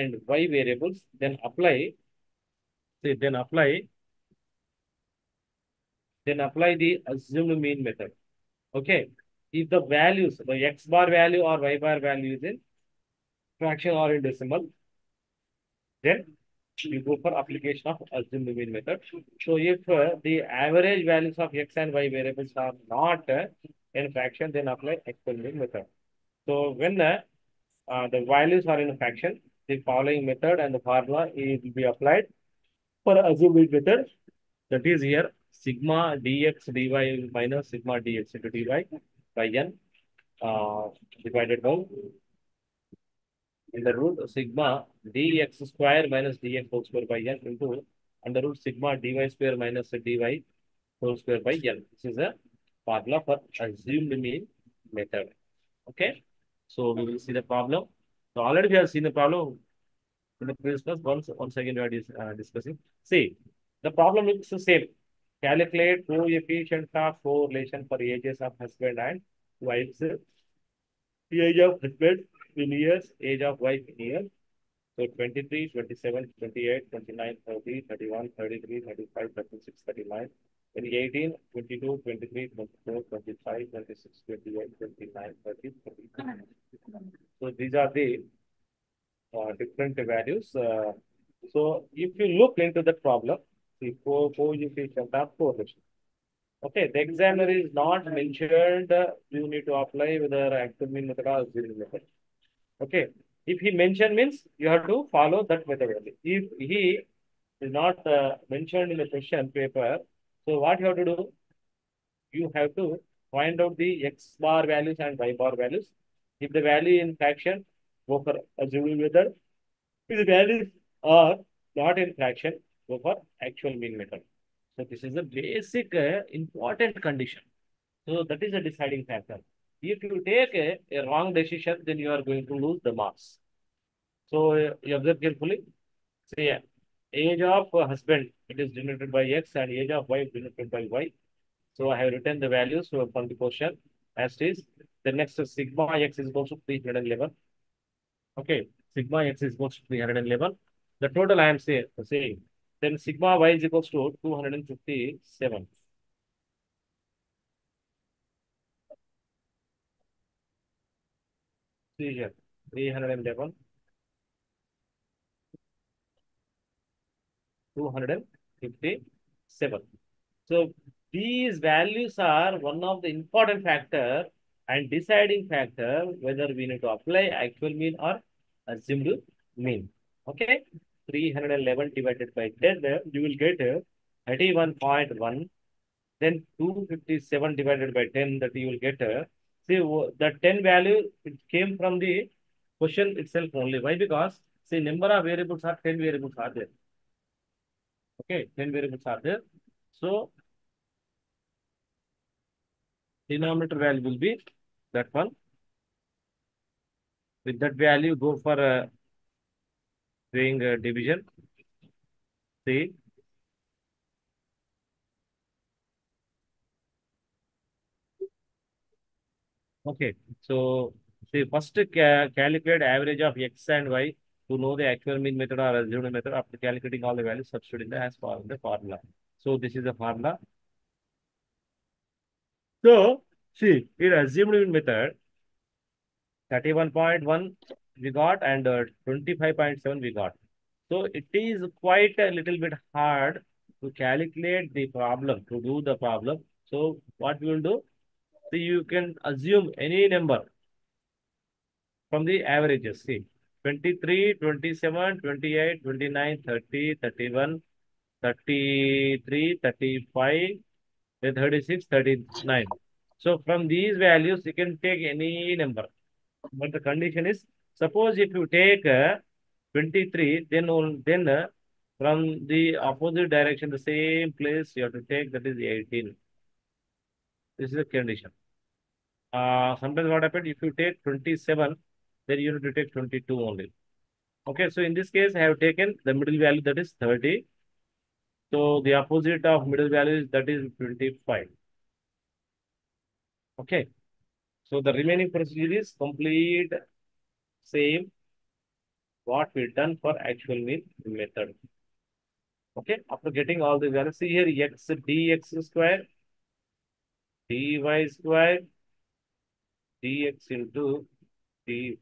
and y variables, say, then apply the assumed mean method. Okay. If the values, the x bar value or y bar value is in fraction or in decimal, then you go for application of assumed mean method. So if the average values of x and y variables are not in fraction, then apply actual mean method. So when the values are in fraction, the following method and the formula will be applied for assumed mean method. That is here sigma dx dy minus sigma dx into dy by n uh, divided by in the root sigma dx square minus dx whole square by n into under root sigma dy square minus dy whole square by n. This is a formula for assumed mean method. Okay. So we will see the problem. So already we have seen the problem in the previous class. Once again we are discussing. See, the problem is the same. Calculate coefficient of correlation for ages of husband and wives. Age of husband in years, age of wife in years. So 23, 27, 28, 29, 30, 31, 33, 35, 36, 39. In 18, 22, 23, 24, 25, 26, 28, 29, 30, 39. So these are the different values. So if you look into the problem, the coefficient of correlation. Okay, the examiner is not mentioned. You need to apply whether actual mean method or zero method. Okay, if he mentioned means you have to follow that methodology. If he is not mentioned in the question paper, so what you have to do? You have to find out the x bar values and y bar values. If the value in fraction, go for assuming method. If the values are not in fraction, go for actual mean method. So this is a basic important condition. So that is a deciding factor. If you take a wrong decision, then you are going to lose the marks. So you observe carefully. Say age of husband, it is denoted by X and age of wife denoted by Y. So I have written the values from the question as it is. The next sigma X is equal to 311. Okay. Sigma X is equal to 311. The total I am saying. Then sigma Y is equals to 257. See here. 311, 257. So these values are one of the important factor and deciding factor whether we need to apply actual mean or assumed mean. Okay, 311 divided by 10, you will get 31.1. Then 257 divided by 10, that you will get see the 10 value, it came from the question itself only. Why? Because see number of variables are 10 variables are there. Okay, 10 variables are there. So denominator value will be that one. With that value, go for doing division. See, okay. So, see, first calculate average of x and y to know the actual mean method or assumed method. After calculating all the values, substitute in the as for the formula. So, this is the formula. So, see, in assumed mean method, 31.1 we got and 25.7 we got. So it is quite a little bit hard to calculate the problem, to do the problem. So what we will do? So you can assume any number from the averages. See, 23, 27, 28, 29, 30, 31, 33, 35, then 36, 39. So from these values, you can take any number. But the condition is, suppose if you take 23, then from the opposite direction, the same place you have to take, that is 18. This is the condition. Sometimes what happened, if you take 27, then you have to take 22 only. Okay, so in this case, I have taken the middle value, that is 30. So the opposite of middle value is that is 25. Okay, so the remaining procedure is complete same. what we done for actual mean method. Okay, after getting all the values, see here x dx square, dy square, dx into dy.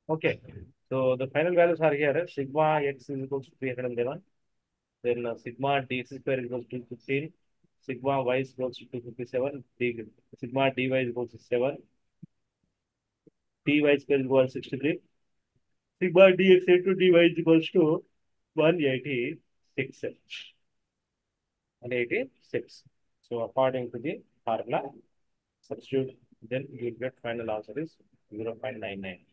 Okay, so the final values are here. Sigma x is equals to 311. Then sigma dx square is equals to 215. Sigma y is equals to 257. Sigma dy is equals to 7. Dy square is equals to 63. Sigma dx into dy is equals to 186. 186. So according to the formula, substitute, then you will get final answer is 0.99.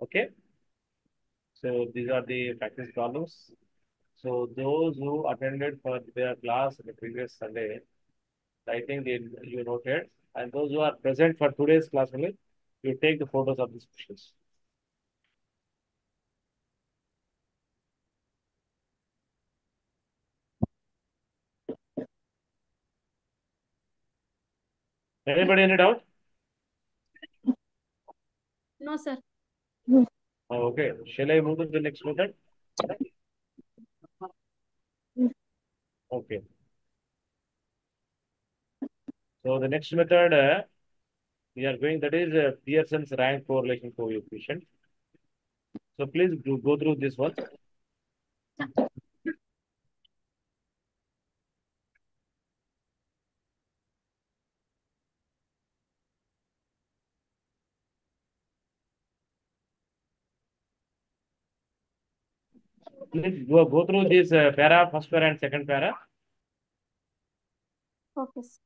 Okay. So these are the practice problems. So those who attended for their class the previous Sunday, I think you noted, and those who are present for today's class only, you take the photos of these questions. Anybody any doubt? No, sir. Okay. Shall I move to the next method? Okay. So the next method we are going, that is Pearson's rank correlation coefficient. So please go through this one. Please go through this para, first para and second para. Okay, sir.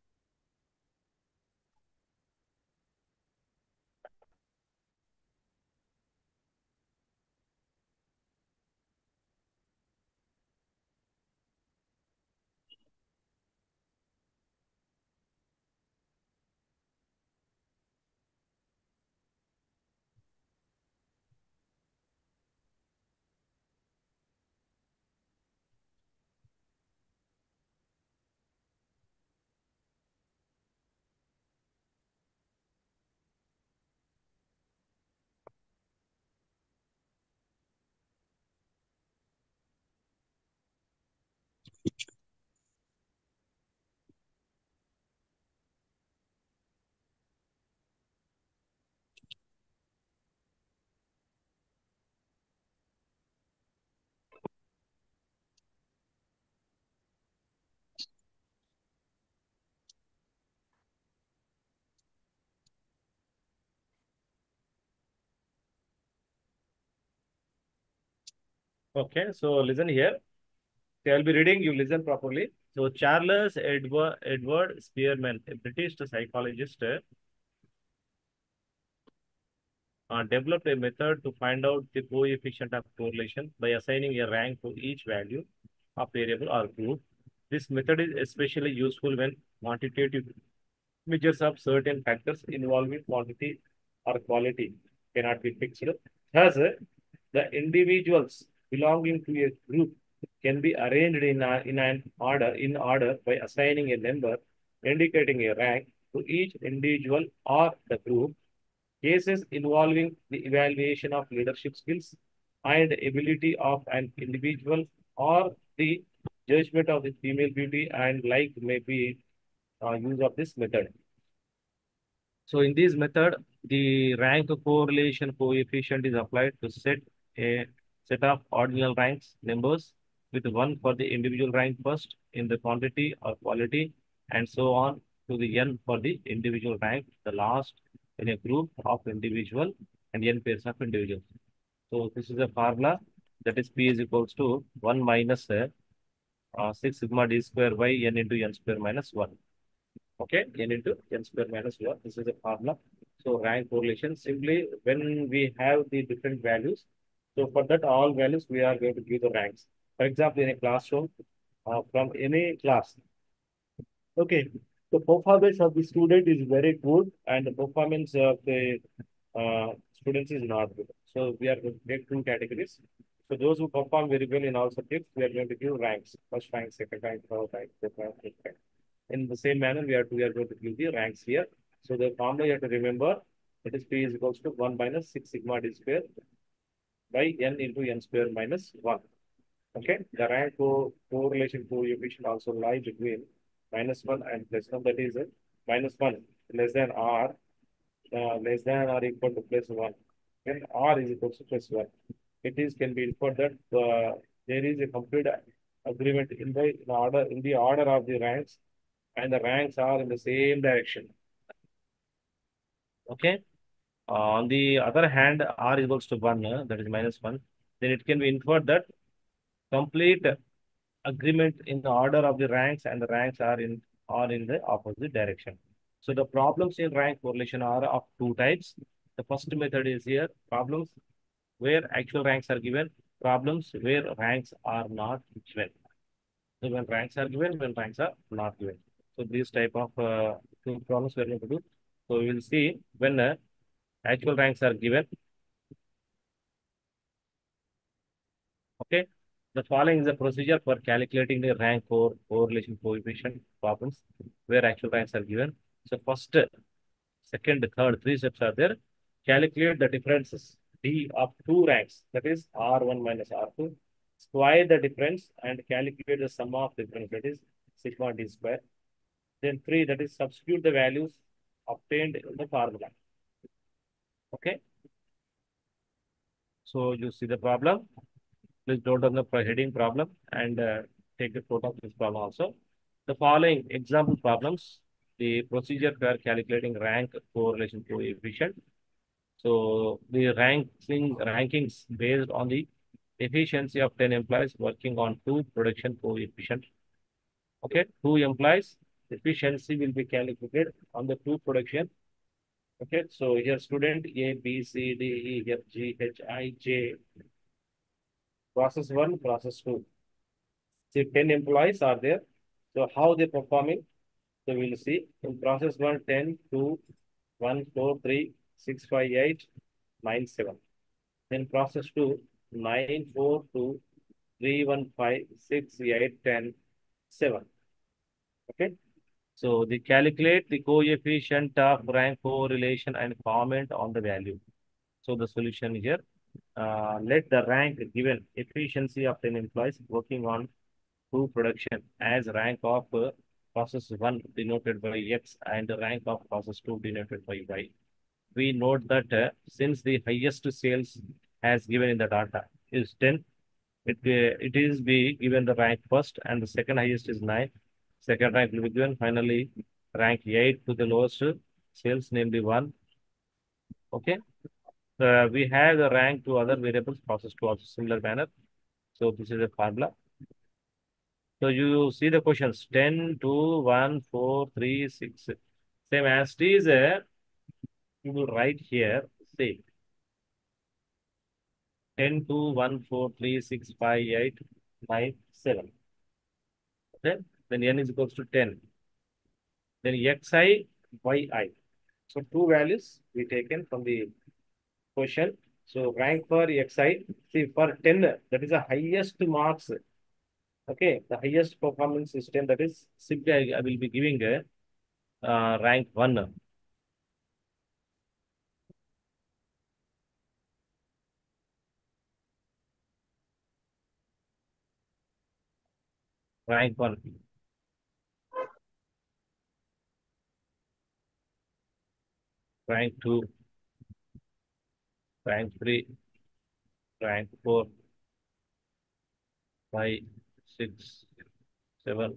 Okay, so listen here. Okay, I'll be reading, you listen properly. So Charles Edward Spearman, a British psychologist, developed a method to find out the coefficient of correlation by assigning a rank to each value of variable or group. This method is especially useful when quantitative measures of certain factors involving quantity or quality cannot be fixed. Thus, the individuals belonging to a group can be arranged in order by assigning a number indicating a rank to each individual or the group. Cases involving the evaluation of leadership skills and ability of an individual or the judgment of the female beauty and like may be use of this method. So in this method, the rank correlation coefficient is applied to set a set of ordinal ranks numbers with one for the individual rank first in the quantity or quality and so on to the n for the individual rank, the last in a group of individual and n pairs of individuals. So this is a formula, that is P is equals to 1 minus 6 sigma d square by n into n square minus 1. Okay, n into n square minus 1. This is the formula. So rank correlation, simply when we have the different values, so for that all values we are going to give the ranks. For example, in a classroom, from any class, okay, the performance of the student is very good and the performance of the students is not good. So we are going to take two categories. So those who perform very well in all subjects, we are going to give ranks. First rank, second rank, third rank, fourth rank, fifth rank. In the same manner, we are going to give the ranks here. So the formula you have to remember, it is P is equals to 1 minus 6 sigma d square by n into n square minus 1. Okay. The rank correlation coefficient also lies between minus 1 and plus 1. That is minus 1 less than r less than or equal to plus 1. Then r is equal to plus 1. It is can be inferred that there is a complete agreement in the order of the ranks, and the ranks are in the same direction. Okay. On the other hand, r is equals to 1, that is minus 1. Then it can be inferred that complete agreement in the order of the ranks, and the ranks are in the opposite direction. So the problems in rank correlation are of two types. The first method is here problems where actual ranks are given, problems where ranks are not given. So when ranks are given, when ranks are not given. So these type of two problems we are going to do. So we will see when actual ranks are given. Okay. The following is the procedure for calculating the rank or correlation coefficient problems where actual ranks are given. So first, second, third, three steps are there. Calculate the differences D of two ranks, that is R1 minus R2. Square the difference and calculate the sum of difference, that is sigma D square. Then three, that is substitute the values obtained in the formula. Okay. So you see the problem. Please note on the heading problem and take a photo of this problem also. The following example problems, the procedure for calculating rank correlation coefficient. So the rankings based on the efficiency of 10 employees working on two production coefficient. Okay, two employees efficiency will be calculated on the two production. Okay, so here student A, B, C, D, E, F, G, H, I, J, process 1, process 2. See, 10 employees are there. So how they performing? So we'll see in process 1, 10, 2, 1, 4, 3, 6, 5, 8, 9, 7. Then process 2, 9, 4, 2, 3, 1, 5, 6, 8, 10, 7. Okay. So they calculate the coefficient of rank correlation and comment on the value. So the solution here, let the rank given efficiency of 10 employees working on two production as rank of process 1 denoted by X and the rank of process 2 denoted by Y. We note that since the highest sales as given in the data is 10, it is be given the rank first, and the second highest is 9. Second rank will be given. Finally, rank 8 to the lowest sales, namely 1. Okay. We have the rank to other variables process to also similar manner. So this is a formula. So you see the questions 10, 2, 1, 4, 3, 6. Same as it is, you will write here, say 10, 2, 1, 4, 3, 6, 5, 8, 9, 7. Okay. Then n is equals to 10. Then xi, yi. So two values we taken from the question. So rank for xi, see for 10, that is the highest marks. Okay, the highest performance is 10, that is simply I will be giving a rank 1. Rank 1. Rank 2. Rank 3. Rank 4. 5, 6, 7,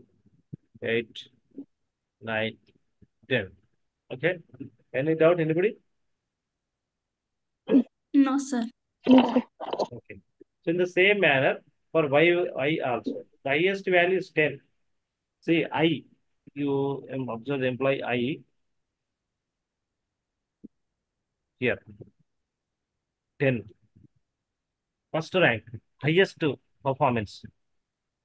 8, 9, 10. Okay. Any doubt, anybody? No, sir. Okay. So in the same manner, for y also, the highest value is 10. See, I, you observe the employee I here, 10. First rank, highest performance.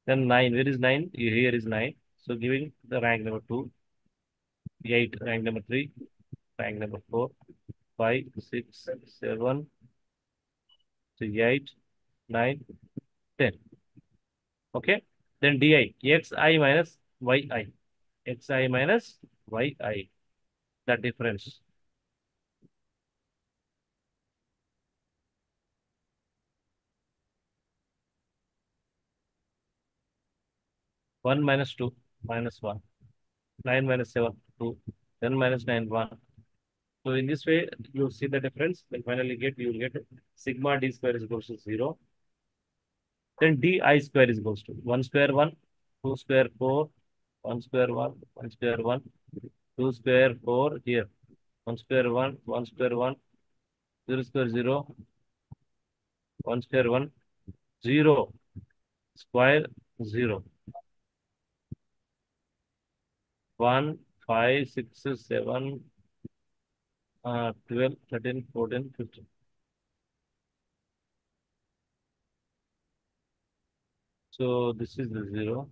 Then 9, where is 9? Here is 9. So giving the rank number 2, 8, rank number 3, rank number 4, 5, 6, 7, So 8, 9, 10. Okay. Then di, xi minus yi. Xi minus yi. The difference. 1 minus 2 minus 1. 9 minus 7, 2. 10 minus 9, 1. So in this way, you see the difference. Then finally you will get sigma d square is equals to 0. Then di square is equals to 1 square 1, 2 square 4, 1 square 1, 1 square 1, 2 square 4 here. 1 square 1, 1 square 1, 0 square 0, 1 square 1, 0 square 0. 1, 5, 6, 7, 12, 13, 14, 15. So this is the 0.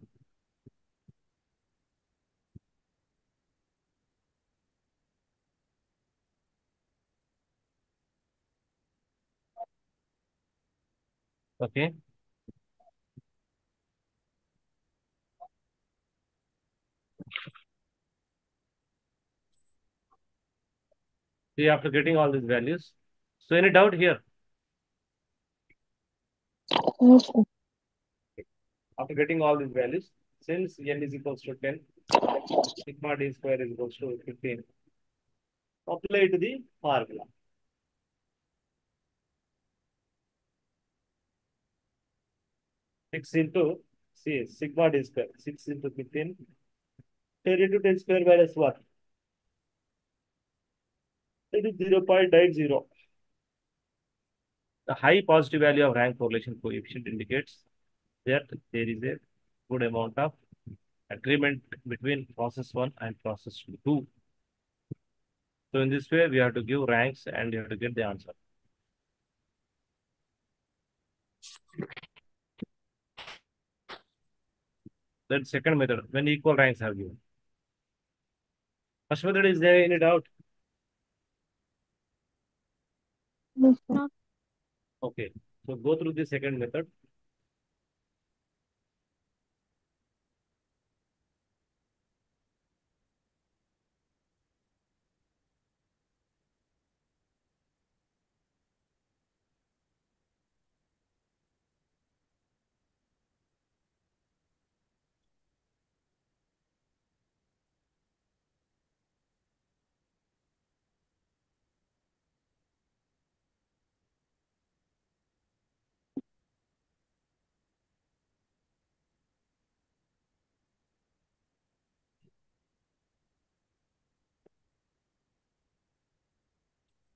Okay. See, after getting all these values. So any doubt here? No, sir. After getting all these values, since n is equals to 10, sigma d square is equals to 15. Apply to the formula. 6 into, see, sigma d square. 6 into 15. 10 into 10 square minus 1. It is 0.90. The high positive value of rank correlation coefficient indicates that there is a good amount of agreement between process 1 and process 2. So in this way, we have to give ranks and you have to get the answer. Then second method, when equal ranks have given. First method, is there any doubt? No, sir. Okay. So go through the second method.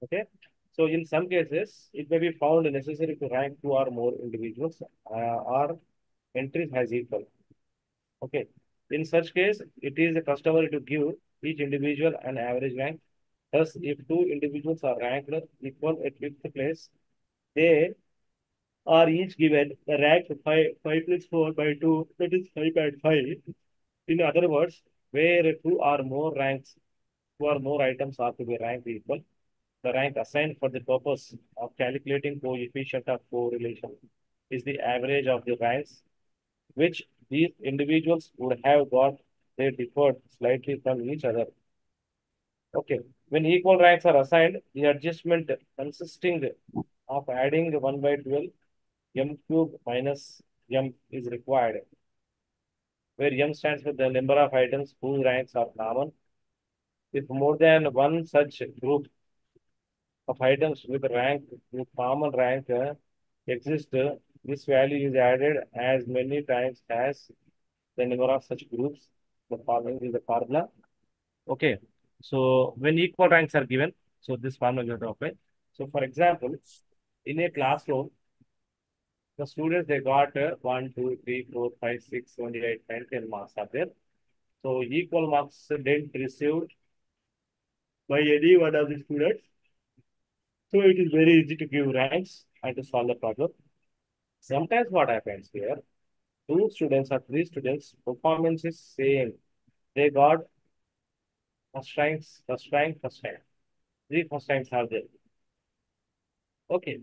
Okay. So in some cases, it may be found necessary to rank two or more individuals or entries as equal. Okay. In such case, it is customary to give each individual an average rank. Thus, if two individuals are ranked equal at fifth place, they are each given the rank 5 plus 4 by 2, that is 5.5. In other words, where two or more items are to be ranked equal, the rank assigned for the purpose of calculating coefficient of correlation is the average of the ranks which these individuals would have got. They differed slightly from each other. Okay. When equal ranks are assigned, the adjustment consisting of adding 1 by 12 m cube minus m is required, where m stands for the number of items whose ranks are common. If more than one such group of items with common rank exist, this value is added as many times as the number of such groups. The following is the formula. Okay. So when equal ranks are given, so this formula you have to apply. So for example, in a classroom, the students they got 1, 2, 3, 4, 5, 6, 7, 8, 9, 10 marks are there. So equal marks didn't received by any one of the students. So it is very easy to give ranks and to solve the problem. Sometimes what happens here, two students or three students performance is same. They got first ranks, first rank, first rank. Three first ranks are there. Okay.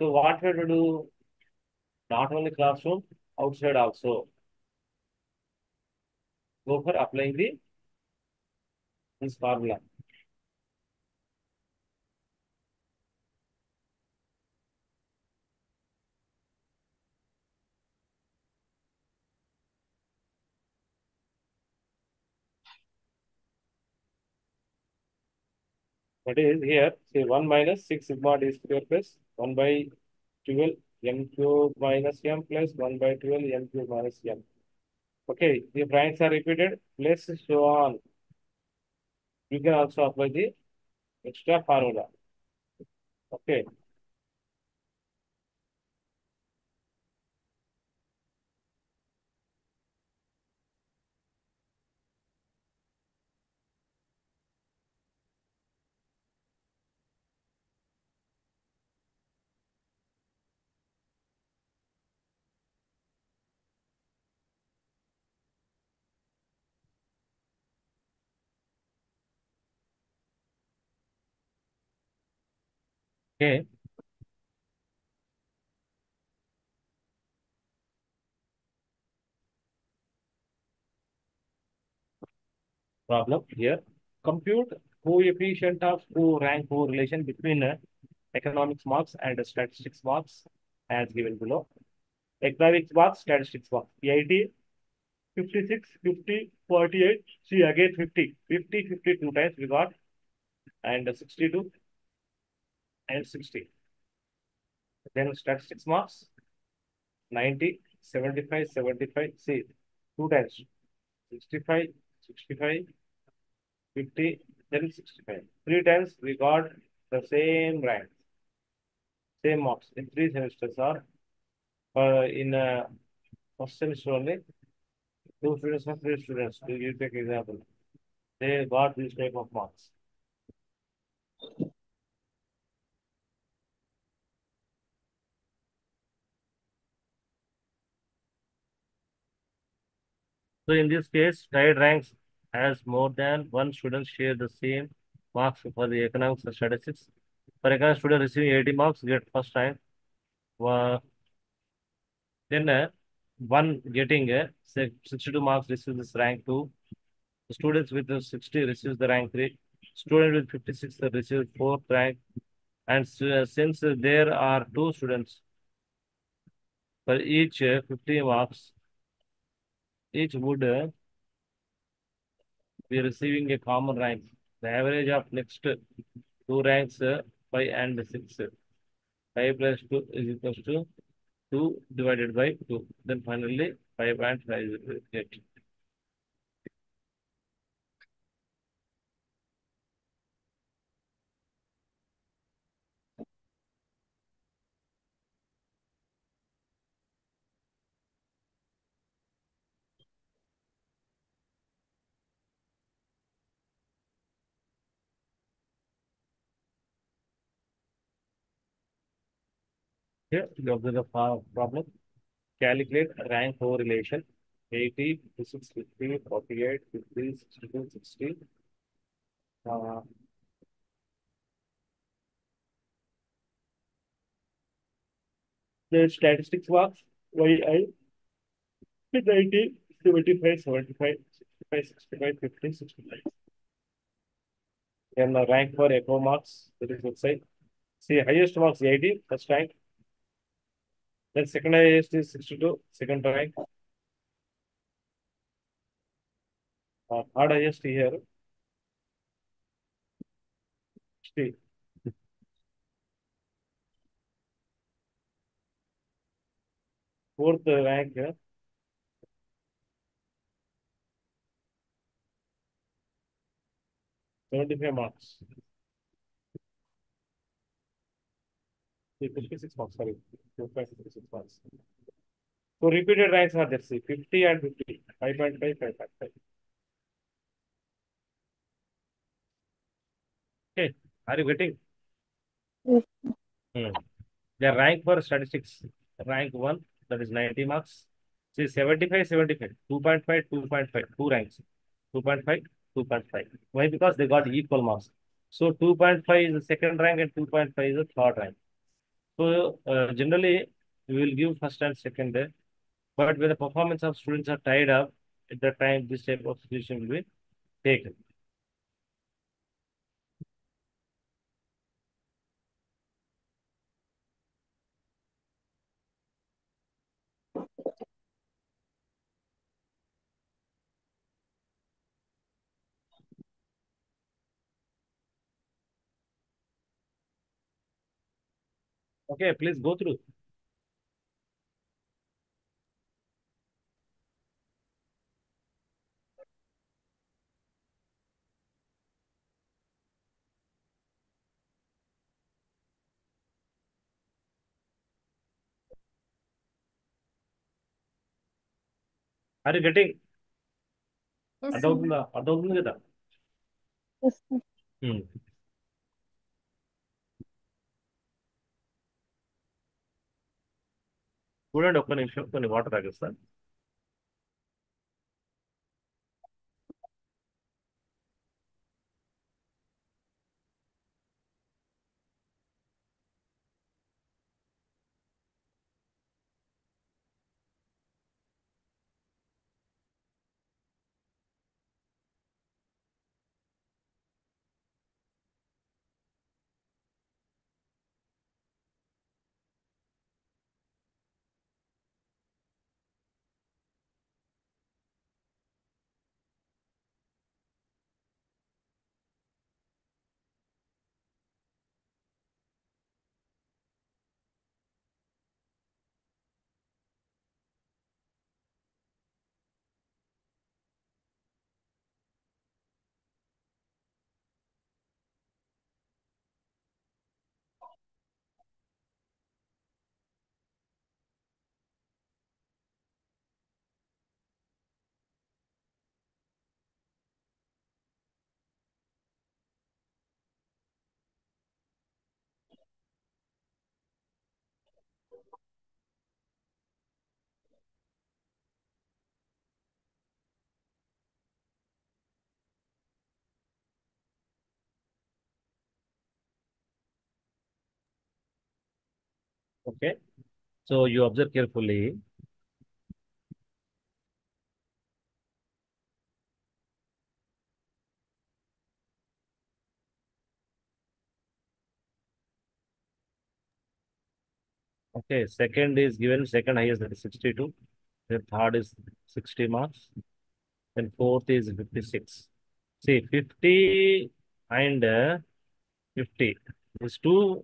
So what we have to do? Not only classroom, outside also. Go for applying this formula. That is here, say 1 minus 6 sigma d square plus 1 by 12 m cube minus m plus 1 by 12 m cube minus m. Okay, the ranks are repeated, plus so on. You can also apply the extra formula. Okay, okay, problem here. Compute coefficient of rank correlation between economics marks and statistics marks as given below. Economics marks, statistics marks. EIT 56, 50, 48. See again 50. 50, 52 times we got and 62 and 60. Then statistics marks 90, 75, 75. See, two times 65, 65, 50, then 65. Three times we got the same rank, same marks in three semesters or in first semester only. Two students or three students. You take example. They got this type of marks. So in this case, tied ranks has more than one student share the same marks for the economics and statistics. For economics student receiving 80 marks get first rank. Uh, then one getting 62 marks receives this rank 2. Students with 60 receives the rank 3. Student with 56 receives fourth rank. And since there are two students for each 50 marks, each would be receiving a common rank. The average of next two ranks 5 and 6. 5 plus 2 is equals to 2 divided by 2. Then finally 5 and 5 is 8. Here you observe the problem. Calculate rank correlation 80, 56, 50, 48, 50, 62, 60. Uh, the statistics marks YI 90, 75, 75, 65, 65, 50, 65. Then the rank for echo marks, that is outside. See, highest marks 80, first rank. Then second highest is 62, second rank. Third highest here, 60. Fourth rank, 75 marks. 56 marks, sorry. 56 marks. So repeated ranks are there, see, 50 and 50, 5.5, 5.5. Okay, are you getting? Yes. Hmm. The rank for statistics, rank 1, that is 90 marks. See, 75, 75, 2.5, 2.5, two ranks. 2.5, 2.5. Why? Because they got equal marks. So 2.5 is the second rank and 2.5 is the third rank. So generally, we will give first and second. But when the performance of students are tied up, at that time this type of solution will be taken. Okay, please go through. Are you getting? Yes, sir. అర్థమవుతుందా? అర్థమవుతుంది కదా? Yes, sir. Hmm. చూడండి ఒక్క నిమిషం కొన్ని water తాగిస్తా. Okay. So you observe carefully. Okay. Second is given. Second highest, that is 62. Then third is 60 marks. Then fourth is 56. See, 50 and 50. These two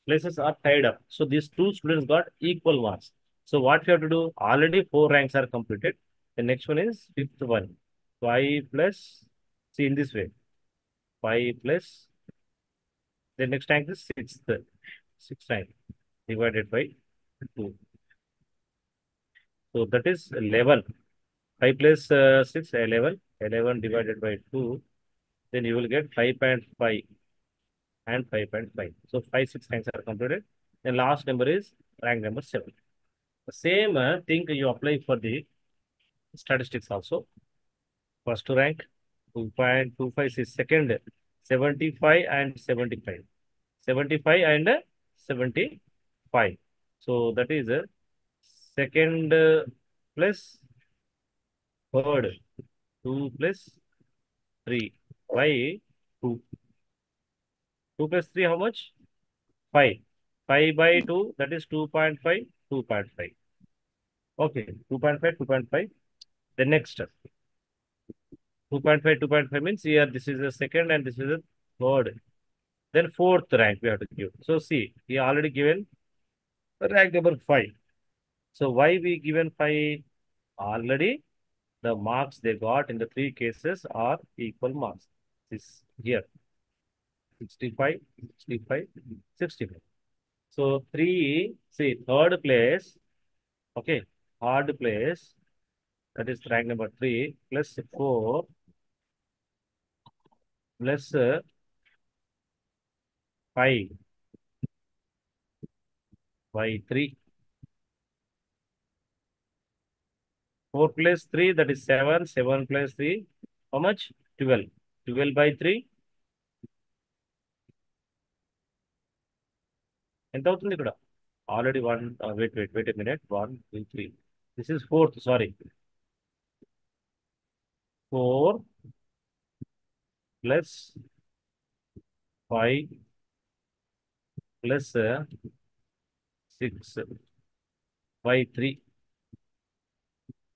places are tied up. So these two students got equal marks. So what we have to do? Already four ranks are completed. The next one is fifth one. 5 plus, see in this way. 5 plus, the next rank is sixth. Sixth rank divided by 2. So that is 11. 5 plus 6, 11. 11 divided by 2. Then you will get 5.5 and 5.5. So 5, 6 ranks are completed. The last number is rank number 7. The same thing you apply for the statistics also. First rank 2.25 is second, 75 and 75. 75 and 75. So that is second plus third, 2 plus 3 by 2. 2 plus 3 how much? 5. 5 by 2, that is 2.5, 2.5. Okay, 2.5, 2.5. The next 2.5, 2.5 means here this is the second and this is the third. Then fourth rank we have to give. So see, he already given rank number 5. So why we given 5? Already the marks they got in the three cases are equal marks. This here 65, 65, 65. So three, see third place, okay, third place, that is rank number 3 plus 4 plus 5 by 3. 4 plus 3, that is 7. 7 plus 3, how much? 12. 12 by 3. ఎంత అవుతుంది ఇక్కడ? Already one, wait a minute, 1 2 3, this is fourth, sorry, 4 plus 5 plus 6 by 3.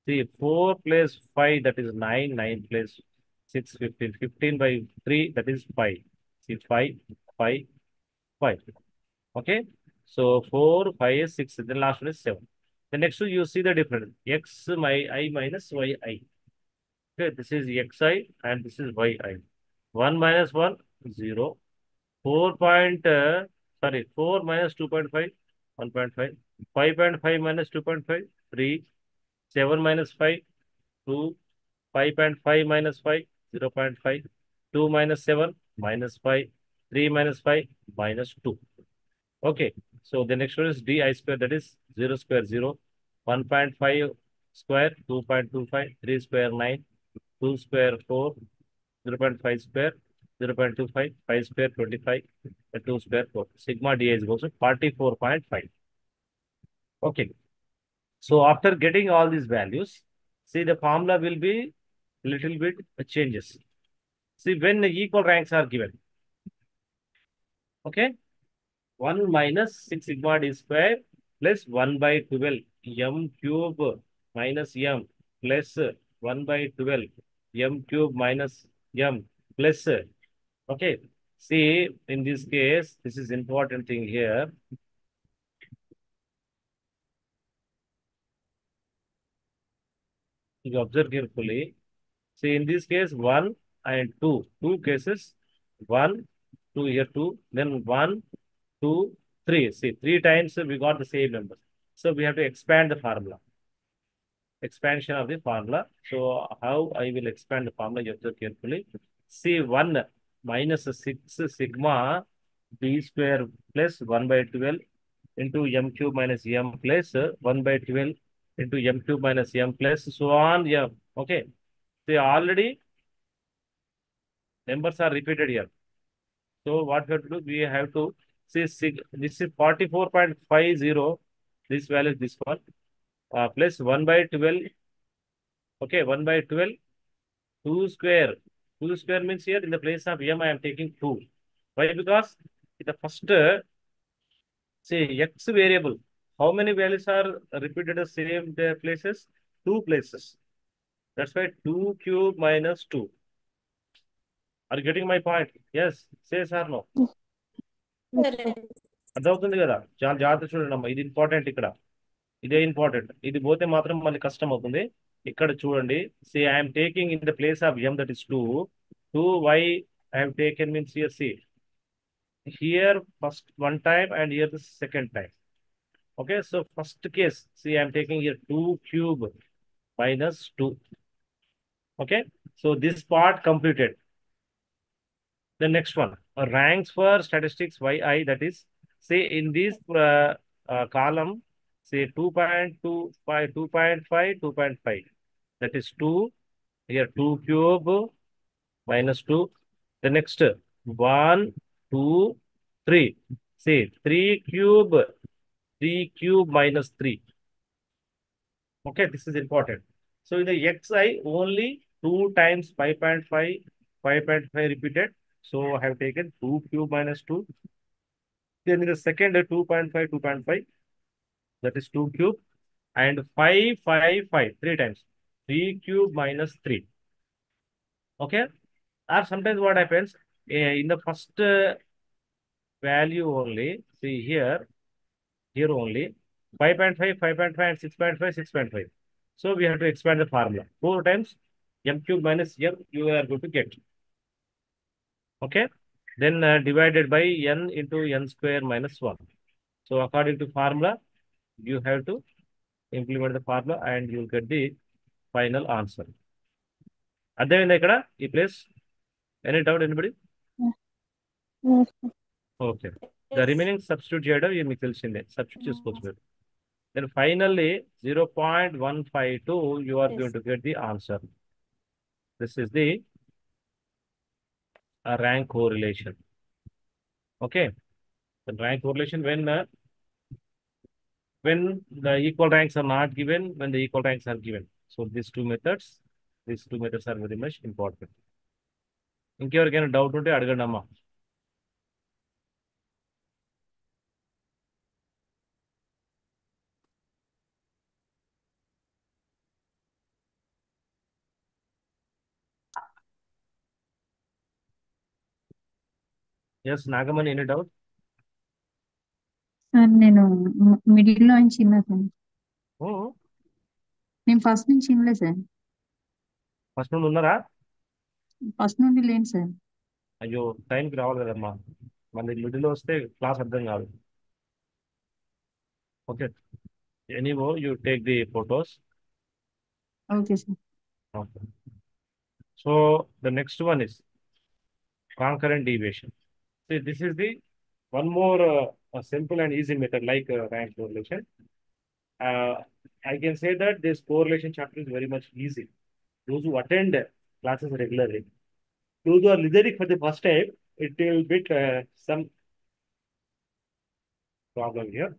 See, 4 plus 5, that is 9. 9 plus 6, 15. 15 by 3, that is 5. See, 5, 5, 5. Okay. So 4, 5, 6. Then last one is 7. The next one, you see the difference. X I minus yi. Okay. This is xi and this is yi. 1 minus 1, 0. 4 point, 4 minus 2.5, 1.5. 5.5 minus 2.5, 3. 7 minus 5, 2. 5.5 minus 5, 0.5. 2 minus 7, minus 5. 3 minus 5, minus 2. Okay. So the next one is di square, that is 0 square 0. 1.5 square, 2.25. 3 square 9. 2 square 4. 0.5 square, 0.25. 5 square 25. 2 square 4. Sigma di is equals to 44.5. Okay. So after getting all these values, see the formula will be little bit changes. See, when equal ranks are given, okay, 1 minus 6 sigma d square plus 1 by 12 m cube minus m plus 1 by 12 m cube minus m plus, okay. See, in this case, this is important thing here. You observe carefully. See, in this case, 1 and 2. Two cases. 1, 2 here, 2. Then 1, 2, 3. See, 3 times we got the same number. So we have to expand the formula. Expansion of the formula. So how I will expand the formula, you observe carefully. See, 1 minus 6 sigma d square plus 1 by 12 into m cube minus m plus 1 by 12 into m cube minus m plus so on m. Okay. See, already numbers are repeated here. So what we have to do, we have to see this is 44.50. This value is this one, plus 1 by 12. Okay, 1 by 12, 2 square. 2 square means here in the place of m, I am taking 2. Why? Because the first, say, x variable, how many values are repeated the same places? 2 places. That's why 2 cube minus 2. Are you getting my point? Yes. Say or no? Yes, sir. అర్థమవుతుంది కదా? చాలా జాగ్రత్త చూడండి అమ్మా, ఇది important ఇక్కడ. ఇదే important. ఇది పోతే మాత్రం మళ్ళీ కష్టం అవుతుంది. ఇక్కడ చూడండి. See I'm taking in the place of M, that is 2. 2 why I have taken means here, see here first one time and here the second time. Okay, so first case, see I am taking here 2 cube minus 2. Okay, so this part completed. The next one, ranks for statistics yi, that is, say in this column, say 2.25, 2.5, 2.5. That is 2. Here 2 cube minus 2. The next 1, 2, 3. Say 3 cube, 3 cube minus 3. Okay, this is important. So in the xi, only 2 times 5.5, 5.5 repeated. So I have taken 2 cube minus 2. Then in the second 2.5, 2.5, that is 2 cube. And 5, 5, 5, 3 times. 3 cube minus 3. Okay. Or sometimes what happens, in the first value only, see here only, 5.5, 5.5 and 6.5, 6.5. So we have to expand the formula. 4 times m cube minus m you are going to get. Okay. Then divided by n into n square minus 1. So according to formula, you have to implement the formula and you will get the final answer. అర్థమైందా ఇక్కడ ఈ place? Any doubt anybody? Yes, sir. Okay. The remaining substitute చేయడం ఇది మీకు తెలిసిందే, substitute చేసుకోవచ్చు మీరు. Then finally 0.152 you are going to get the answer. This is the rank correlation. Okay. The rank correlation when the equal ranks are not given, when the equal ranks are given. So these two methods are very much important. ఇంకెవరికైనా doubt ఉంటే అడగండి అమ్మా. Yes Nagamani, any doubt? Sir నేను middle లో నుంచి చిన్న sir. నేను first నుంచి చిన్నలే సార్. ఫస్ట్ నుండి ఉన్నారా? ఫస్ట్ నుండి లేను సార్. అయ్యో, టైంకి రావాలి కదమ్మా. మన మిడిల్ వస్తే క్లాస్ అర్థం కాదు. Okay, anyway you take the photos. Okay sir. Okay. So the next one is concurrent deviation. See, this is the one more simple and easy method like rank correlation. Uh, I can say that this correlation chapter is very much easy. Those who attend classes regularly, those who are listening for the first time, it will bit some problem here.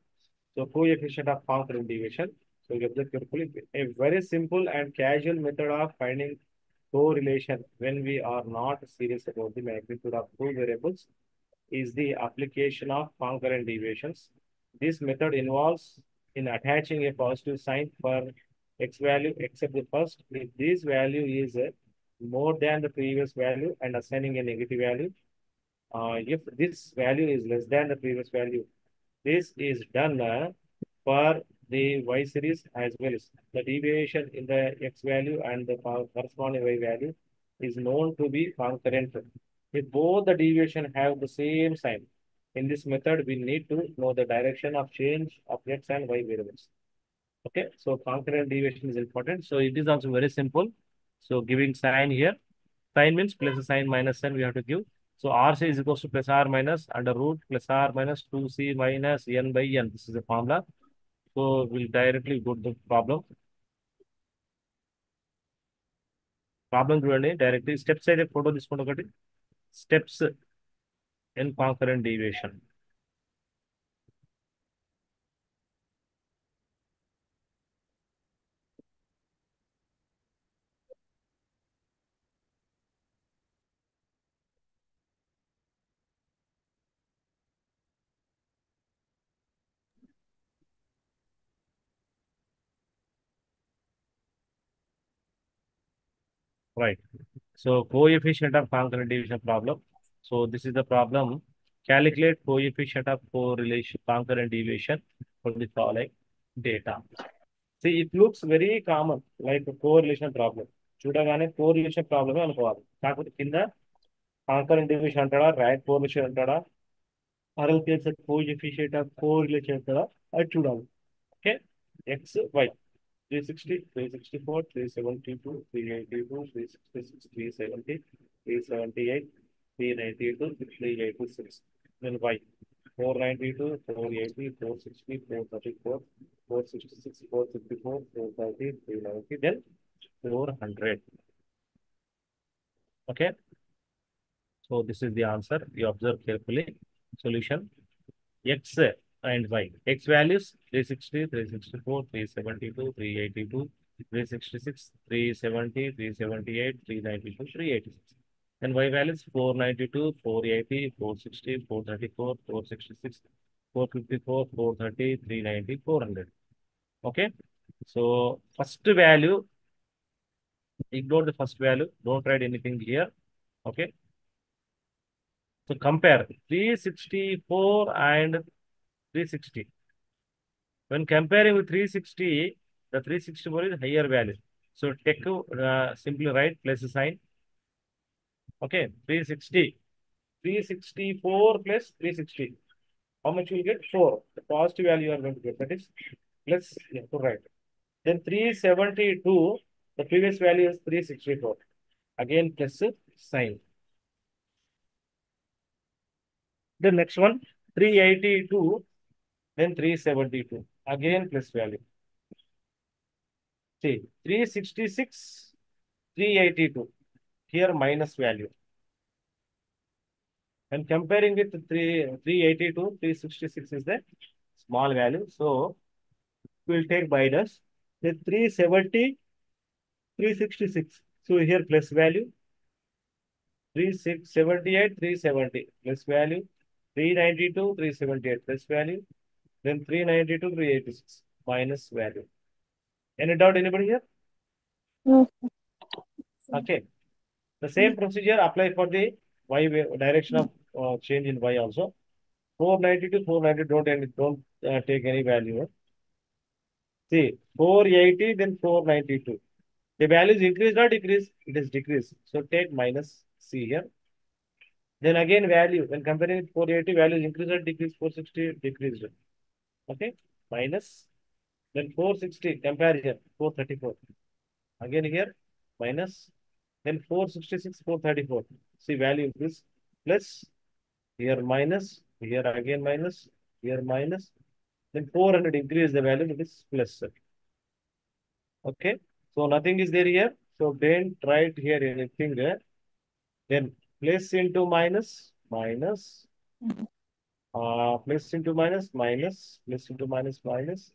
So coefficient of concurrent deviation. So you observe carefully. A very simple and casual method of finding correlation when we are not serious about the magnitude of two variables is the application of concurrent deviations. This method involves in attaching a positive sign for x value except the first if this value is more than the previous value and assigning a negative value. If this value is less than the previous value, this is done for the y series as well as the deviation in the x value and the corresponding y value is known to be concurrent. If both the deviation have the same sign, in this method we need to know the direction of change of x and y variables. Okay, so concurrent deviation is important. So it is also very simple. So giving sign here, sign means plus a sign minus sign we have to give. So RC is equals to plus R minus under root plus R minus 2C minus N by N. This is the formula. So we'll directly go to the problem. Problem చూడండి directly steps అయితే photo తీసుకోండి ఒకటి. Steps in concurrent deviation. Right. So coefficient of concurrent division problem. So this is the problem. Calculate coefficient of correlation concurrent deviation for the following data. See, it looks very common, like a correlation problem. చూడగానే correlation ప్రాబ్లమే అనుకోవాలి. కాకపోతే కింద concurrent division అంటాడా, rank correlation అంటాడా, ఆర్ఎల్కేఎస్ coefficient of correlation అంటాడా, అది చూడాలి. Okay, X Y 360, 364, 372, 382, 366, 370, 378, 392, 386. Then y 492, 480, 460, 434, 466, 454, 430, 390, then 400. Okay. So this is the answer. You observe carefully. Solution. X and Y. X values 360, 364, 372, 382, 366, 370, 378, 392, 386. And Y values 492, 480, 460, 434, 466, 454, 430, 390, 400. Okay. So first value, ignore the first value. Don't write anything here. Okay. So compare 364 and 360. When comparing with 360, the 364 is higher value. So take simply write plus sign. Okay, 360. 364 plus 360. How much you will get? 4. The positive value you are going to get. That is plus, you have to write. Then 372, the previous value is 364. Again plus sign. The next one, 382, then 372. Again plus value. See, 366, 382. Here minus value. And comparing with 380 to 366 is the small value. So we'll take minus. Then 370, 366. So here plus value. 378, 370 plus value. 392, 378 plus value. Then 392, 386 minus value. Any doubt anybody here? Yes, Okay. The same procedure apply for the direction of change in y also. 490 to 490 don't take any value. See 480 then 492. The value is increased or decreased? It is decreased. So take minus C here. Then again value when comparing with 480 value is increased or decreased? 460 decreased. Okay. Minus. Then 460 compare here 434. Again here minus. Then 466 434. See value increase plus. Here minus, here again minus, here minus. Then 400 increase the value, it is plus. Okay. So nothing is there here. So don't write here anything there. Then plus into minus, minus, plus into minus, minus, plus into minus, minus,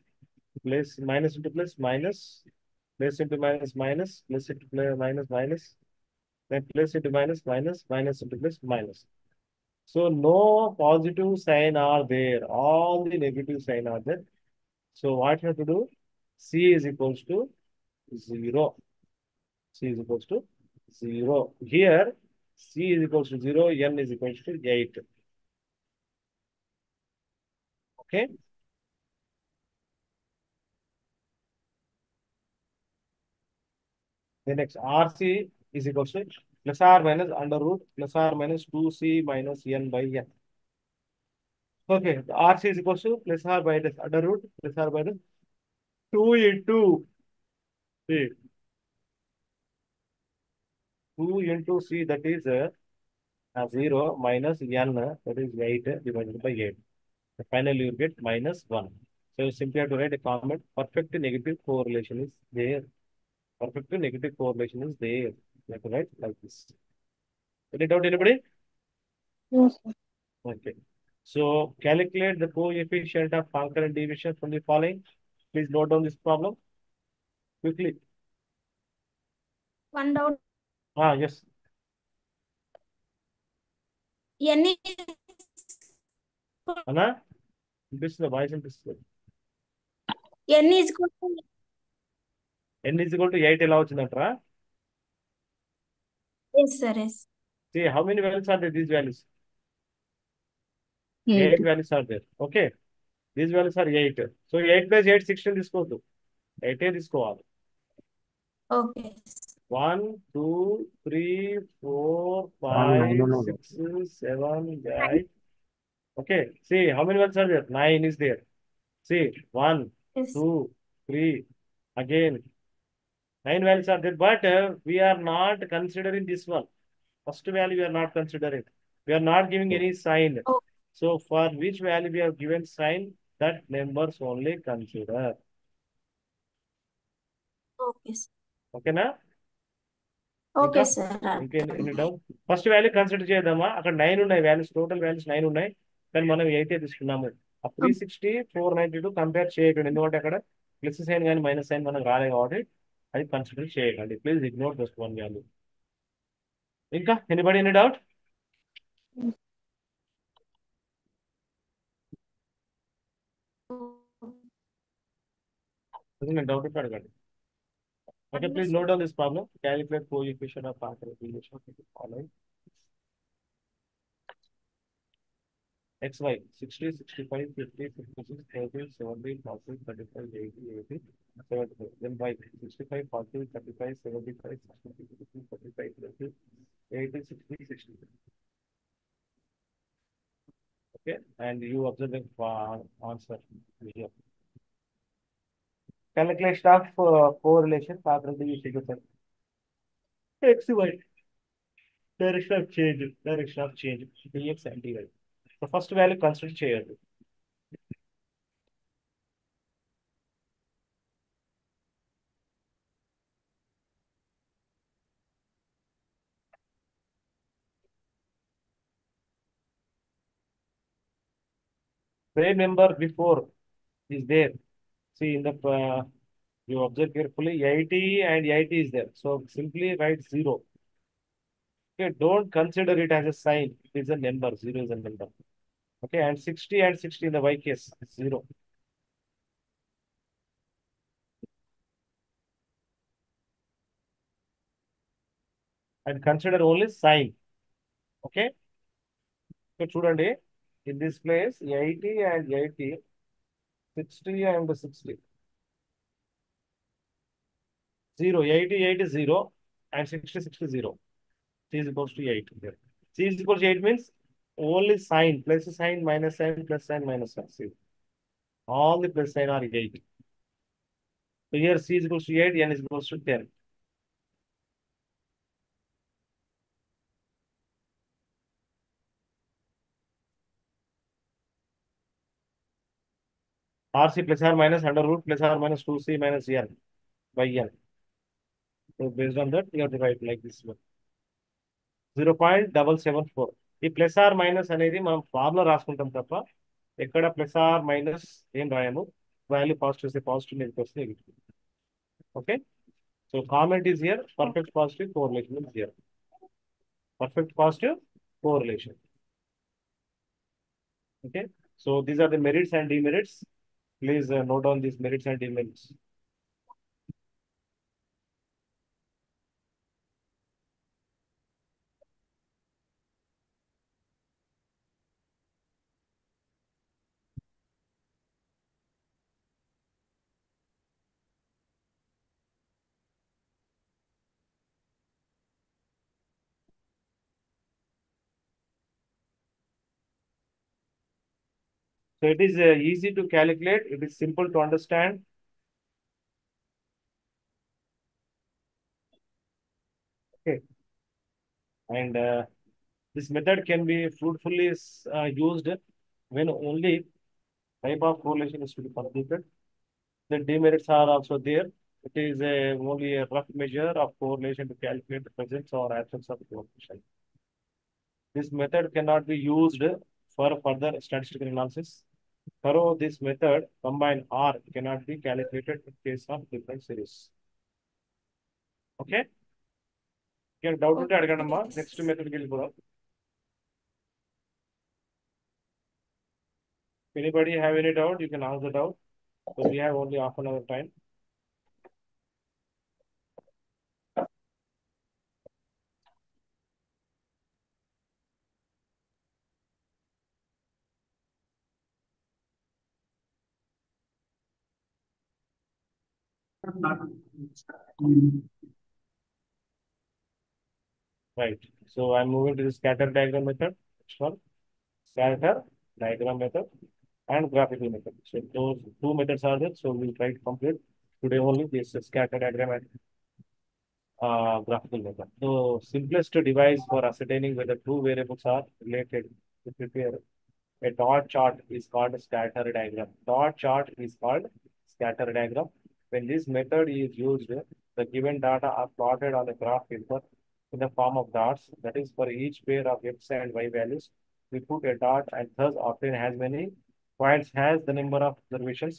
plus minus into plus, minus, plus into minus, minus, plus into minus, minus, then plus into minus, minus, minus into plus, minus. So no positive sign are there. All the negative sign are there. So what you have to do? C is equals to 0. C is equals to 0. Here, C is equals to 0, N is equals to 8. Okay. The next RC is equals to plus or minus under root plus or minus 2C minus N by N. Okay. The RC is equals to plus or minus under root plus or minus 2 into C. 2 into C, that is 0 minus N, that is 8 divided by 8. Finally, you get minus 1. So you simply have to write a comment. Perfect negative correlation is there. Perfect negative correlation is there. You have to write like this. Any doubt, anybody? yes, Okay. So calculate the coefficient of concurrent deviation from the following. Please note down this problem quickly. one doubt. Yes. N is Anna, this is the voice and this. N is equal to N is equal to 8 ఎలా వచ్చిందంటారా? yes, sir. Yes. See, how many values are there? These values. 8. 8 values are there. Okay. These values are 8. So 8 plus 8, 16 తీసుకోవద్దు. 8 తీసుకోవాలి. Okay. 1, 2, 3, 4, Nine, 5, no, no, 6, 7, 8. Okay. See, how many values are there? 9 is there. See, 1, Yes. 2, 3. Again, 9 values are there. But we are not considering this one. First value we are not considering. We are not giving any sign. Oh, So for which value we have given sign, that numbers only consider. okay, sir. Okay na? Okay, ఇంకా sir. ఎన్ని doubt first value consider చేద్దామా అక్కడ 9 ఉన్నాయి values total values 9 ఉన్నాయి కానీ మనం 8 తీసుకున్నాము ఆ 360 492 కంపేర్ చేయకండి ఎందుకంటే అక్కడ ప్లస్ సైన్ కానీ మైనస్ సైన్ మనకు రాలేదు కాబట్టి అది కన్సిడర్ చేయకండి please ignore just one value ఇంకా ఎనీబడి ఎనీ డౌట్ నేను డౌట్ ఉంటే అడగండి okay please note down this problem calculate coefficient of partial deviation of the following XY 60, 65, 50, 56, 30, 70, 40, 35, 80, 80, 75. Then Y 65, 40, 35, 75, 60, 50, 45, 30, 80, 60, 60. Okay, and you observe the answer here. Calculation of correlation, pattern you take XY. Direction of change, dx and dy. The first value consider చేయొద్దు. Same number before is there. See in the you observe carefully, 80 and 80 is there. So simply write 0. Okay, don't consider it as a sign. It is a number. 0 is a number. Okay, and 60 in the Y case is 0. And consider only sign. Okay, so చూడండి, in this place 80 and 80, 60 and 60. 0, 80, 8 is 0 and 60, 60 is 0. C is equals to 8 here. C is equals to 8 means only sign, plus sign, minus sign, plus sign, minus sign. See, all the plus sign are 8. So here C is equals to 8, N is equals to 10. RC plus or minus under root plus or minus 2C minus N by N. So based on that, you have to write like this one. 0.774. ఈ plus are minus అనేది మనం formula రాసుకుంటాం తప్ప ఎక్కడ plus are minus ఏం రాయము. Value positive వస్తే positive, negative వస్తే negative. Okay, so comment is here. Perfect positive correlation is here. Perfect positive correlation. Okay, so these are the merits and demerits. Please note down these merits and demerits. So it is easy to calculate. It is simple to understand. Okay, and this method can be fruitfully used when only type of correlation is to be completed. The demerits are also there. It is only a rough measure of correlation to calculate the presence or absence of correlation. This method cannot be used for further statistical analysis. Through this method, combined R cannot be calculated in case of different series. Okay? Here, doubt ఉంటే అడగండమ్మా. Next method కి వెళ్ళిపోదాం. If anybody have any doubt, you can ask the doubt. So we have only half an hour time. Right. So I'm moving to the scatter diagram method. Next one, scatter diagram method and graphical method. So those two methods are there. So we'll try to complete today only this scatter diagram and graphical method. So simplest device for ascertaining whether two variables are related to prepare a dot chart is called a scatter diagram. Dot chart is called scatter diagram. When this method is used, the given data are plotted on the graph paper in the form of dots. That is, for each pair of x and y values, we put a dot and thus obtain as many points as the number of observations.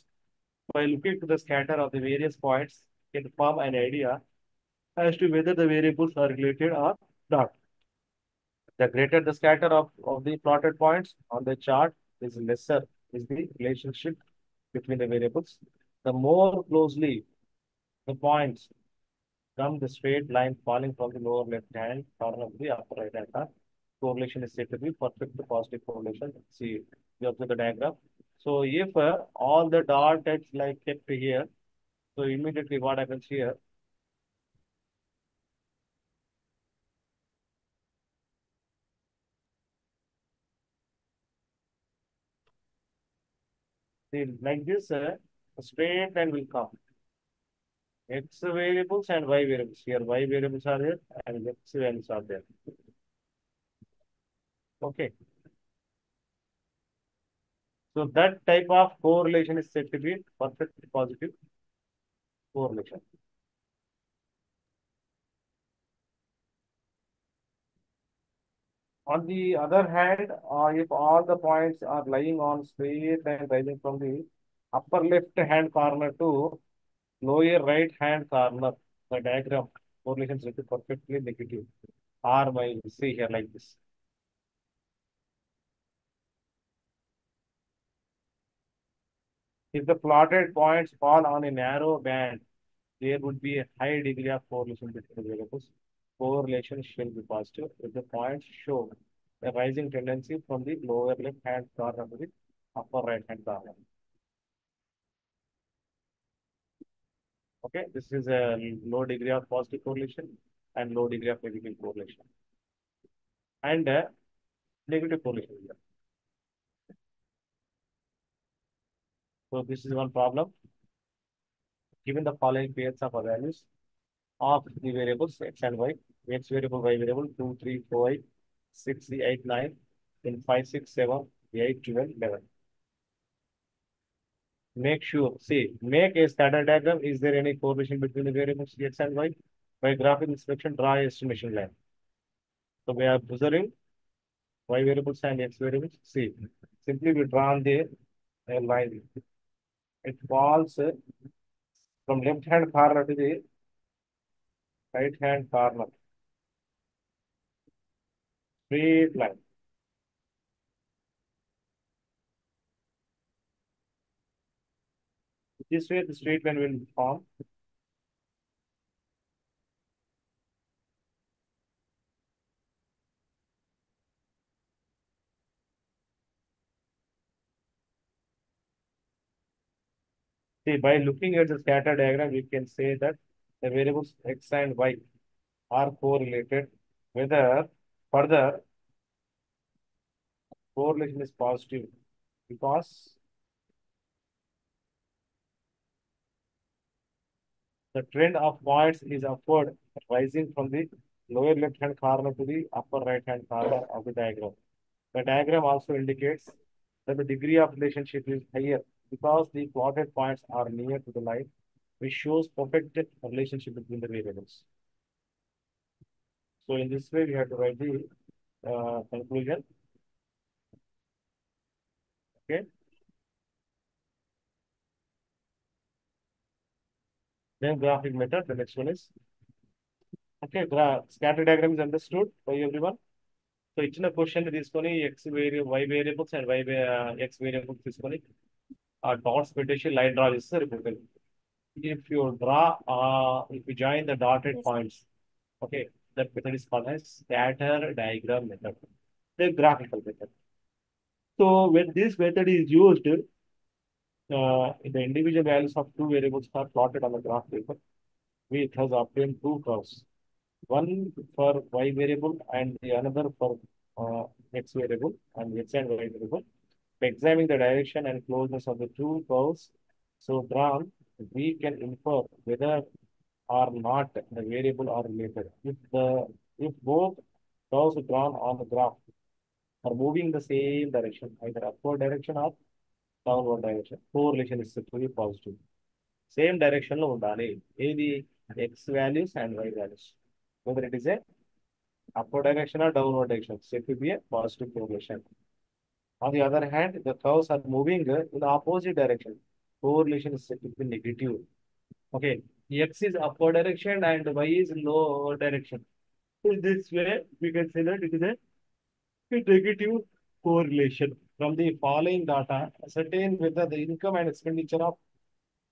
By looking to the scatter of the various points, can form an idea as to whether the variables are related or not. The greater the scatter of the plotted points on the chart, is lesser is the relationship between the variables. The more closely the points come the straight line falling from the lower left hand corner of the upper right hand corner, correlation is said to be perfect positive correlation. See, you observe the diagram. So if all the dots like kept here, so immediately what happens here? See, like this, a straight line will come. X variables and Y variables. Here Y variables are there and X values are there. Okay. So that type of correlation is said to be perfect positive correlation. On the other hand, if all the points are lying on straight line rising from the upper left hand corner to lower right hand corner, the diagram correlation is written perfectly negative. R my see here like this. If the plotted points fall on a narrow band, there would be a high degree of correlation between the variables. Correlation shall be positive if the points show a rising tendency from the lower left hand corner to the upper right hand corner. Okay, this is a low degree of positive correlation and low degree of negative correlation. And negative correlation. So this is one problem. Given the following pairs of values of the variables x and y, x variable, y variable, 2, 3, 4, 8, 6, 3, 8, 9, then 5, 6, 7, 8, 12, 11. Make sure, see, make a scatter diagram. Is there any correlation between the variables x and y? By graphic inspection, draw a estimation line. So we are observing y variables and x variables. See, simply we draw on the line. It falls from left hand corner to the right hand corner. Straight line. This way, the straight line will form. See, by looking at the scatter diagram, we can say that the variables x and y are correlated. Whether further correlation is positive because the trend of points is upward, rising from the lower left hand corner to the upper right hand corner of the diagram. The diagram also indicates that the degree of relationship is higher because the plotted points are near to the line, which shows perfect relationship between the variables. So in this way, we have to write the conclusion. Okay. Then graphic method. The next one is okay. Scatter diagram is understood by everyone. So ఇచ్చిన question తీసుకొని y variables and x variables తీసుకొని ఆ dots పెట్టేసి line draw చేస్తే సరిపోతుంది. If you draw, if you join the dotted Yes. points, okay, that method is called as scatter diagram method, the graphical method. So when this method is used, the individual values of two variables are plotted on the graph paper. We thus obtain two curves, one for y variable and the another for x variable and x and y variable. By examining the direction and closeness of the two curves so drawn, we can infer whether or not the variable are related. If both curves drawn on the graph are moving the same direction, either upward direction or downward direction, correlation is said to be positive. Same direction లో ఉండాలి ఏది x values and y values, whether it is a upward direction or downward direction, said to be a positive correlation. On the other hand, the curves are moving in the opposite direction, correlation is said to be negative. Okay, x is upward direction and y is lower direction. In this way, we can say that it is a negative correlation. From the following data, ascertain whether the income and expenditure of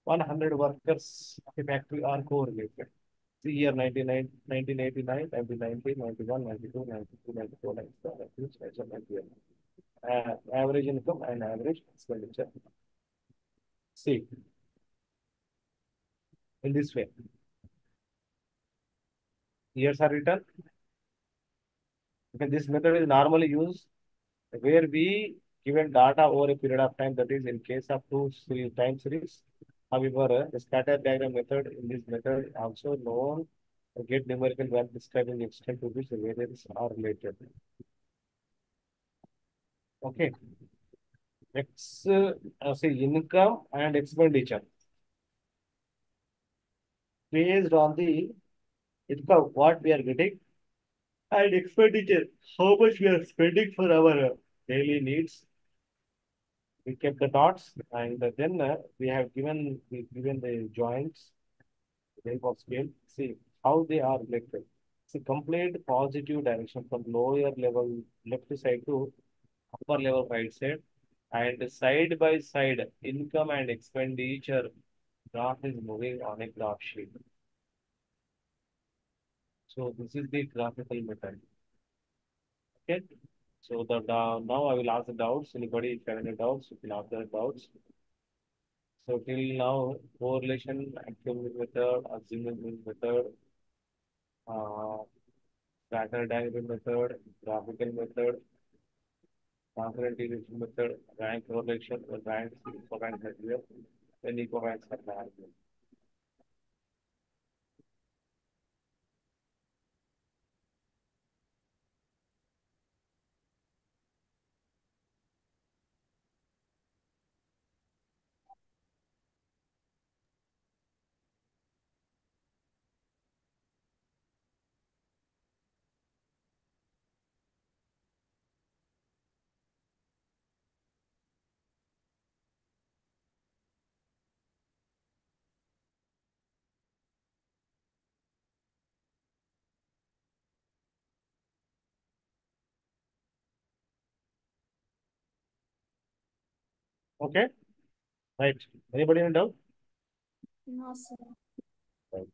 100 workers of a factory are correlated. See here 99, 1989, 1990, 91, 92, 92, 94, 94, 96, 97, 98. Average income and average expenditure. See, in this way, years are written. Okay, this method is normally used where we given data over a period of time, that is in case of time series. However, the scatter diagram method in this method also known to get numerical value describing the extent to which the variables are related. Okay. X, say income and expenditure based on the income what we are getting And expenditure, how much we are spending for our daily needs. We kept the dots, and then we given the joints, the help of scale. See how they are related. See complete positive direction from lower level left side to upper level right side, and side by side income and expenditure graph is moving on a graph sheet. So this is the graphical method. Okay. So now I will ask the doubts. Anybody if you have any doubts, you can ask the doubts. So till now, correlation, active method, assuming method, uh, scatter diagram method, graphical method, transfer integration method, rank correlation, rank equivalent here, then equivalent are there. Okay, right. Anybody in doubt? No, sir. Right.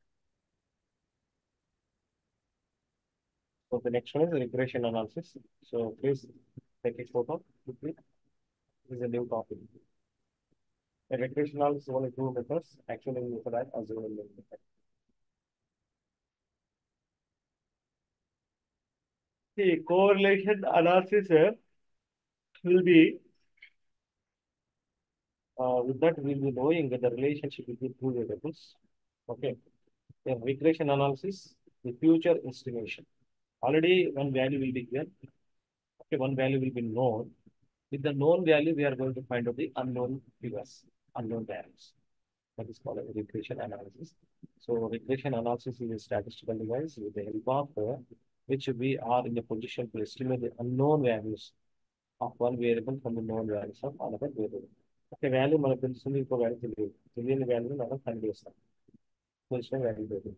So the next one is regression analysis. So please take a photo quickly. This is a new topic. A regression analysis is only two methods, actually method and assuming method. The correlation analysis will be with that we'll be knowing the relationship between two variables. Okay. The regression analysis, the future estimation. Already one value will be given. Okay, one value will be known. With the known value, we are going to find out the unknown figures, unknown values. That is called a regression analysis. So regression analysis is a statistical device with the help of which we are in a position to estimate the unknown values of one variable from the known values of another variable. ఒక value మనకు తెలుస్తుంది ఇంకో value తెలియదు తెలియని వాల్యూని మనం find చేస్తాం తెలిసిన వాల్యూ తెలియదు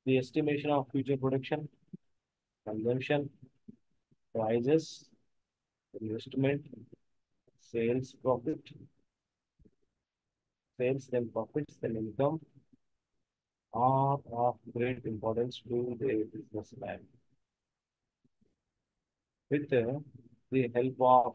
the estimation of future production consumption, prices, investment, sales profit, sales then profits, then income are of great importance to the businessman. With the help of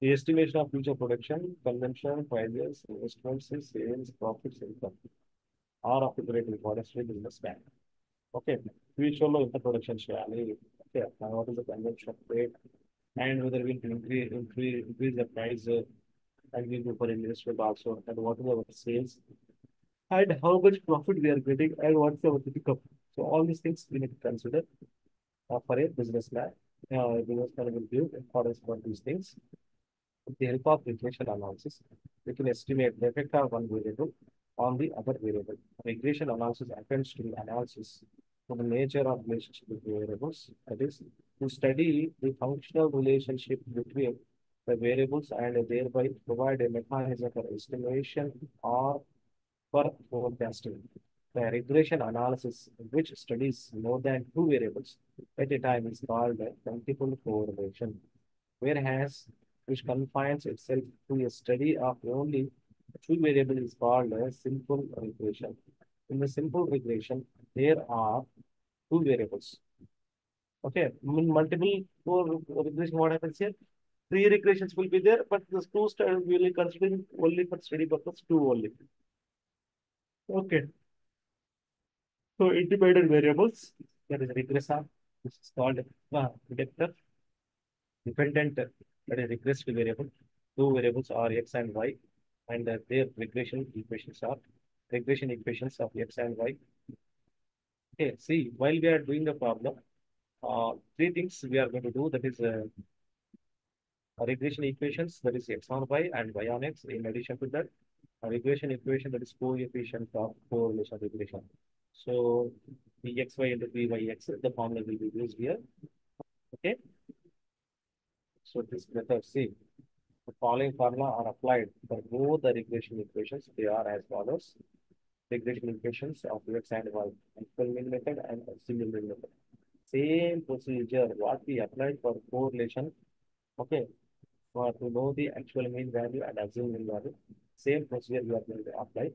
the estimation of future production, consumption, prices, investments, sales, profits, income are of great importance to the businessman. Okay, future లో ఎంత production చేయాలి okay what is the consumption rate and whether we can increase the price and we go for investment also and what is our sales and how much profit we are getting and what's our income. So all these things we need to consider for a businessman. A businessman will give importance for these things. With the help of regression analysis, we can estimate the effect of one variable on the other variable. Regression analysis attempts to the analysis of the nature of relationship with variables. That is, to study the functional relationship between the variables and thereby provide a mechanism for estimation or for forecasting. The regression analysis, which studies more than two variables at a time, is called a multiple correlation, whereas which confines itself to a study of only two variables is called a simple regression. In the simple regression, there are two variables. Okay, in multiple regression, what happens here? Three regressions will be there, but the two studies we will consider only for study purpose, two only. Okay. So independent variables, that is regressor, this is called predictor. Dependent, that is regressed variable. Two variables are x and y. and their regression equations of x and y. Okay, see, while we are doing the problem, three things we are going to do. That is regression equations, that is x on y and y on x. In addition to that, a regression equation, that is coefficient of correlation regression. So the xy into byx, the formula will be used here. Okay, so this method, see, the following formula are applied for both the regression equations. They are as follows: regression equations of x and y, actual mean method and single mean method. Same procedure what we applied for correlation. Okay, for to know the actual mean value and assumed mean value, same procedure we are going to apply.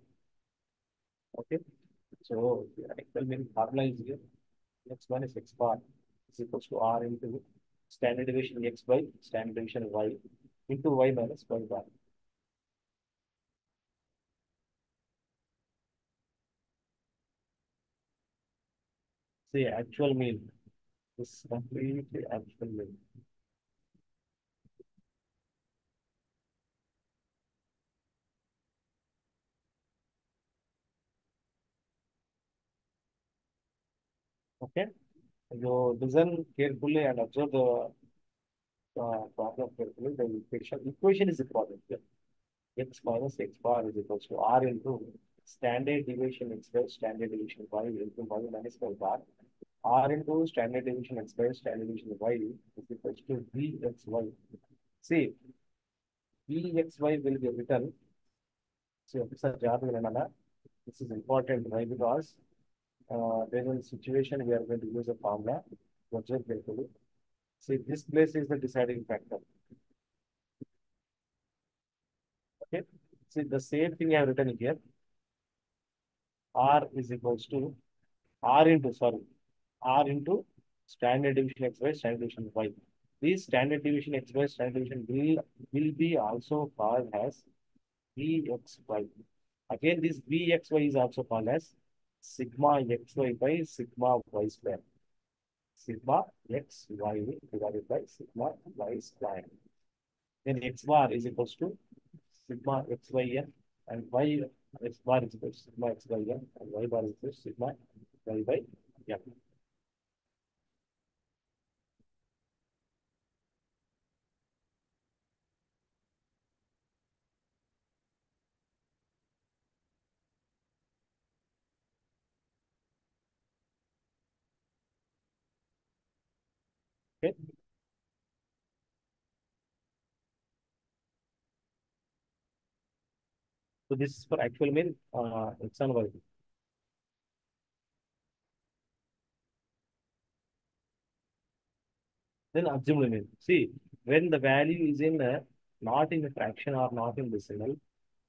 Okay, so the actual mean formula is here. X1 is x bar is equals to r into standard deviation x by standard deviation y into y minus y bar. See, actual mean is completely actual mean. Okay, you listen carefully and observe the problem carefully. The equation is important here. X minus x bar is equals to r into standard deviation x by standard deviation y into y minus y bar. R into standard deviation x by standard deviation y is equals to vxy. See, vxy will be written. So, this is important, right? Because there is a situation we are going to use a formula. Observe carefully. See, this place is the deciding factor. Okay. See, the same thing I have written here. R is equals to R into standard deviation x by standard deviation y. This standard deviation x by standard deviation will be also called as vxy. Again, this vxy is also called as sigma xy by sigma y square. Sigma xy divided by sigma y square. Then x bar is equals to sigma xyn and y x bar is equal to sigma xyn and y bar is equal to sigma y by m. Okay. So this is for actual mean x and y. Then assumed mean. See, when the value is in not in a fraction or not in decimal,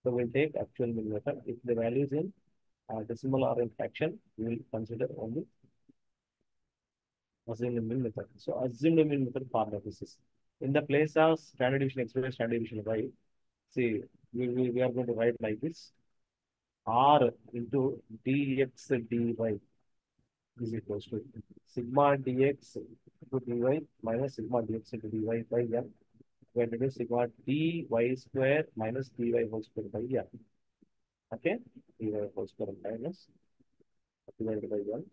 so we'll take actual mean method. If the value is in decimal or in fraction, we will consider only assumed mean method. So assumed mean method formula this is. In the place of standard deviation x by standard deviation y, see, we are going to write like this. R into dx dy is equals to sigma dx into dy minus sigma dx into dy by m, where it is sigma dy square minus dy whole square by m. Okay, dy whole square minus divided by m.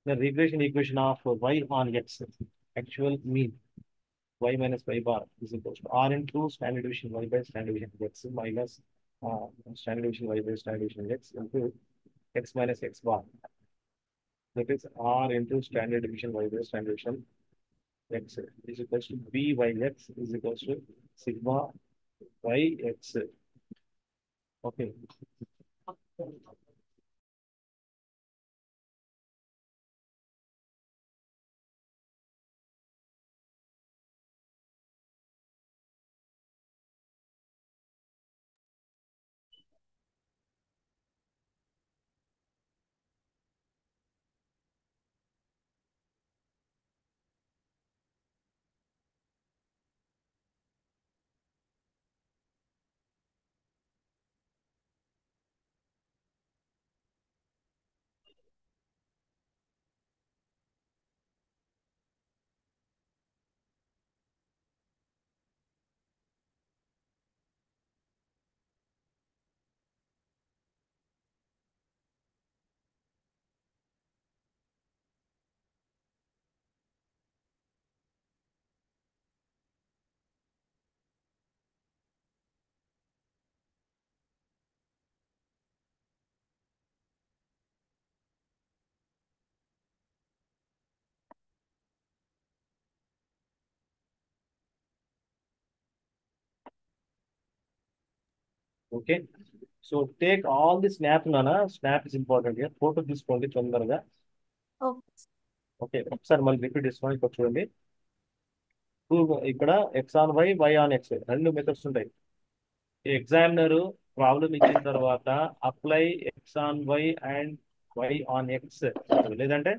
The regression equation of y on x, actual mean y minus y bar is equals to r into standard deviation y by standard deviation x minus standard deviation y by standard deviation x into x minus x bar. That is r into standard deviation y by standard deviation x is equals to b by x is equals to sigma y x. Okay. Okay. So take all the snap నానా, snap is important గా, photo తీసుకోండి తొందరగా. Okay. Okay, ఒకసారి మళ్ళీ repeat చేసుకోండి. ఇక్కడ చూడండి, ఇక్కడ X on Y, Y on X, రెండు మెథడ్స్ ఉంటాయి. ఎగ్జామినర్ ప్రాబ్లం ఇచ్చిన తర్వాత apply X on Y and Y on X అంటాడు, లేదంటే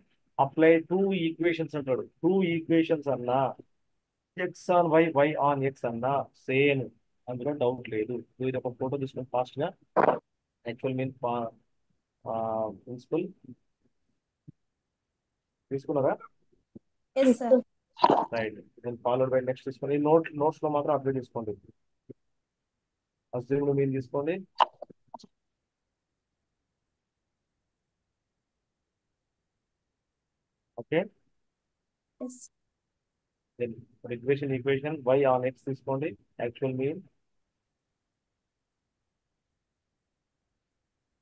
అప్లై టూ ఈక్వేషన్స్ అంటాడు. టూ ఈక్వేషన్స్ అన్నా, X on Y, Y on X అన్నా సేమ్, అందులో డౌట్ లేదు. మీరు ఒక ఫోటో తీసుకుని ఫాస్ట్ గా, యాక్చువల్ మీన్ ప్రిన్సిపల్ తీసుకున్నారా? Yes sir. Right. Then followed by next తీసుకొని నోట్స్ లో మాత్రం అప్డేట్ చేసుకోండి. అస్యూమ్డ్ మీన్ తీసుకోండి. Okay. Yes. Then regression equation Y on X తీసుకోండి, యాక్చువల్ మీన్.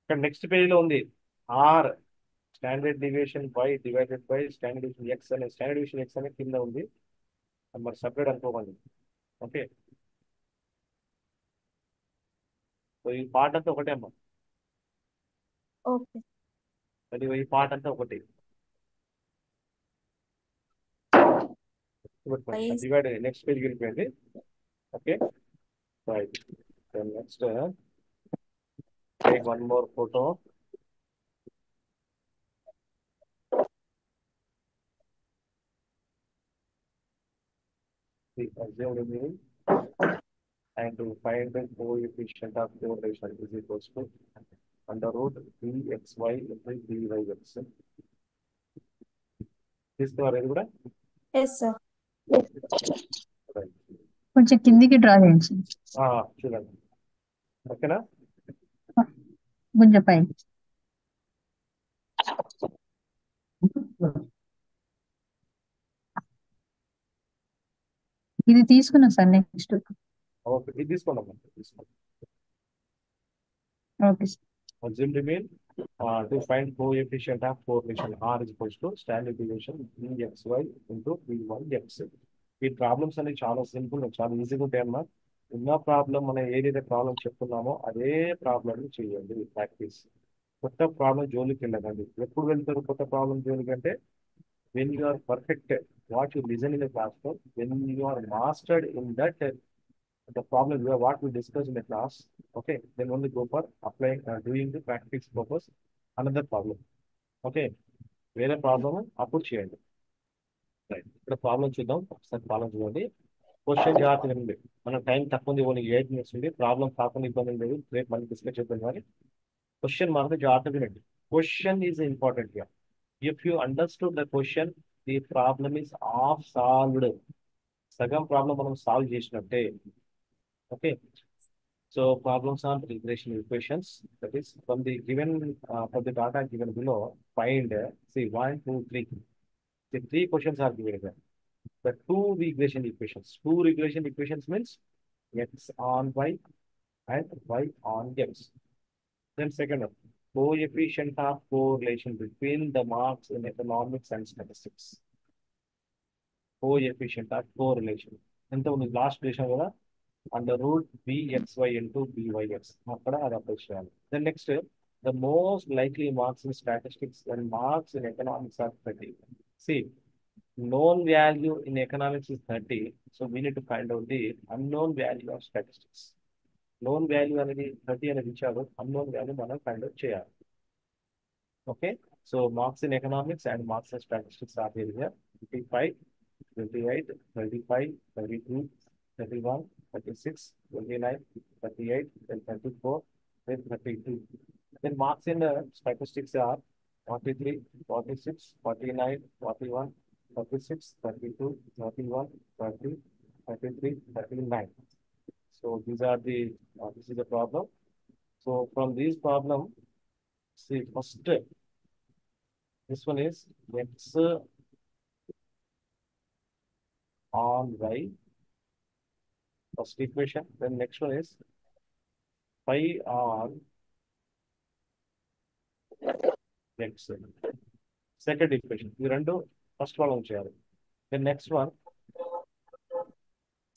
ఇక్కడ నెక్స్ట్ పేజ్ లో ఉంది r, standard deviation Y divided by standard deviation X అనే, స్టాండర్డ్ డివియేషన్ ఎక్స్ అనే కింద ఉంది, అది మరి సపరేట్ అనుకోకండి. ఓకే. సో ఈ పార్ట్ అంతా ఒకటే అమ్మా, ఓకే. అది ఈ పార్ట్ అంతా ఒకటి. వై డివైడ్ నెక్స్ట్ పేజ్కి వెళ్ళిపోయింది. Okay, right. Next take one more photo. Assumed mean and to find the coefficient of correlation is equals to under root bxy into byx. తీసుకున్నారు ఇది కూడా? Yes sir. Right. కొంచెం కిందికి draw చేయండి sir. చూడండి, ఓకేనా? కొంచెం పై. ఇది తీసుకున్నాం సార్ నెక్స్ట్. ఓకే, ఇది తీసుకోండి అమ్మా, తీసుకోండి. Okay sir. Assumed mean to find coefficient of correlation r is equals to standard deviation bxy into byx. ఈ ప్రాబ్లమ్స్ అనేవి చాలా సింపుల్, చాలా ఈజీగా ఉంటాయి అన్నమాట. ఉన్న ప్రాబ్లం మనం ఏదైతే ప్రాబ్లం చెప్తున్నామో అదే ప్రాబ్లం చేయండి ప్రాక్టీస్. కొత్త ప్రాబ్లం జోలికి వెళ్ళకండి. ఎప్పుడు వెళ్తారు కొత్త ప్రాబ్లం జోలికి అంటే, when you are perfect what you listen in the class, when you are mastered in that the problem you are what we discussed in the class. Okay, then only go for applying doing the practice purpose another problem. Okay, వేరే problem అప్పుడు చేయండి. Right, ఇక్కడ problem చూద్దాం. ఒకసారి problem చూడండి. Question జాగ్రత్తగా ఉంది, మన టైం తక్కువ ఉంది, ఓన్లీ 8 minutes ఉంది. ప్రాబ్లం కాకుండా ఇబ్బంది లేదు, రేపు మళ్ళీ డిస్కస్ చేద్దాం. కానీ క్వశ్చన్ మాత్రం జాగ్రత్తగా వినండి. క్వశ్చన్ ఈజ్ ఇంపార్టెంట్ గా. If you understood the question, the problem is half solved. సగం ప్రాబ్లం మనం సాల్వ్ చేసినట్టే. Okay, so problems on regression equations, that is from the given from the data given below, find see 1, 2, 3. The three questions are given here. The two regression equations. Two regression equations means x on y and y on x. Then second one, coefficient of correlation between the marks in economics and statistics. Coefficient of correlation. ఎంత ఉంది last relation కూడా, under root bxy into byx. అక్కడ అది apply చేయాలి. Then next, the most likely marks in statistics and marks in economics are 30. See, known value in economics is 30, so we need to find out the unknown value of statistics. Known value అనేది 30 అనేది ఇచ్చారు, unknown value మనం find out చేయాలి. Okay, so marks in economics and marks in statistics are here. 55, 28, 35, 32, 31, 36, 29, 38, then 34, then 32. Then marks in the statistics are 43, 46, 49, 41, 36, 32, 31, 30, 33, 39. So these are the, this is the problem. So from these problem, see first, this one is x on y, first equation. Then next one is phi on x, second equation. ఈ రెండు first problem చేయాలి. Then next one,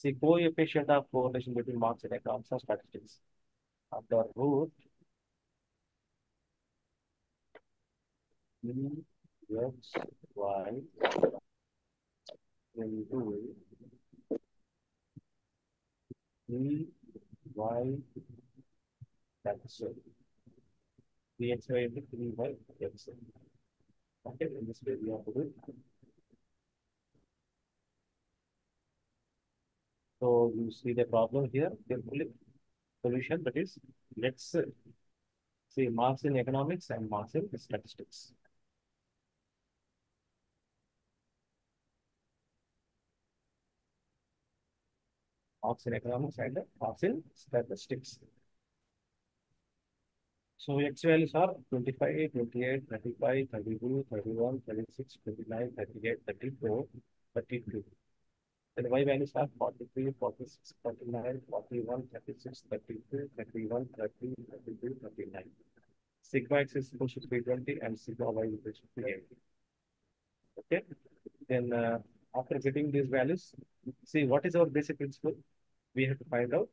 see coefficient of correlation between marks in economics and statistics. under root E X Y into E Y X. Dxy into 3 by x. Okay, in this way we have to do it. So you see the problem here carefully. Solution, that is, let's see marks in economics and marks in statistics. Marks in economics and marks in statistics. So x values are 25, 28, 35, 32, 31, 36, 29, 38, 34, 32. Then y values are 43, 46, 49, 41, 36, 32, 31, 30, 32, 39. Sigma x is equal to 320 and sigma y is equal to 380. Okay. Then after getting these values, see what is our basic principle? We have to find out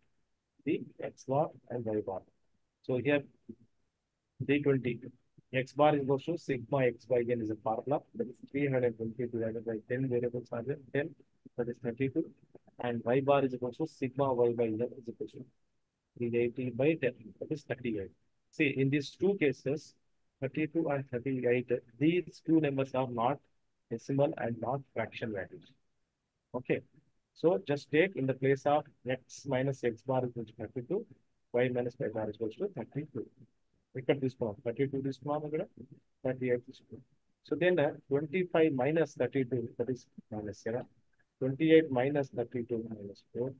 the x bar and y bar. So here 320 x bar is equal to sigma x by again is a formula, that is 320 divided by 10 variables are there, 10, that is 32, and y bar is equal to sigma y by 11 is equal to 380 by 10, that is 38. See, in these two cases, 32 and 38, these two numbers are not decimal and not fraction values. Okay. So just take in the place of x minus x bar is equal to 32, y minus y bar is equal to 32. ఇక్కడ తీసుకున్నాం 32 తీసుకున్నాం ఇక్కడ 38 తీసుకున్నాం. So then 25 minus 32, that is minus 7. 28 minus 32 minus 4.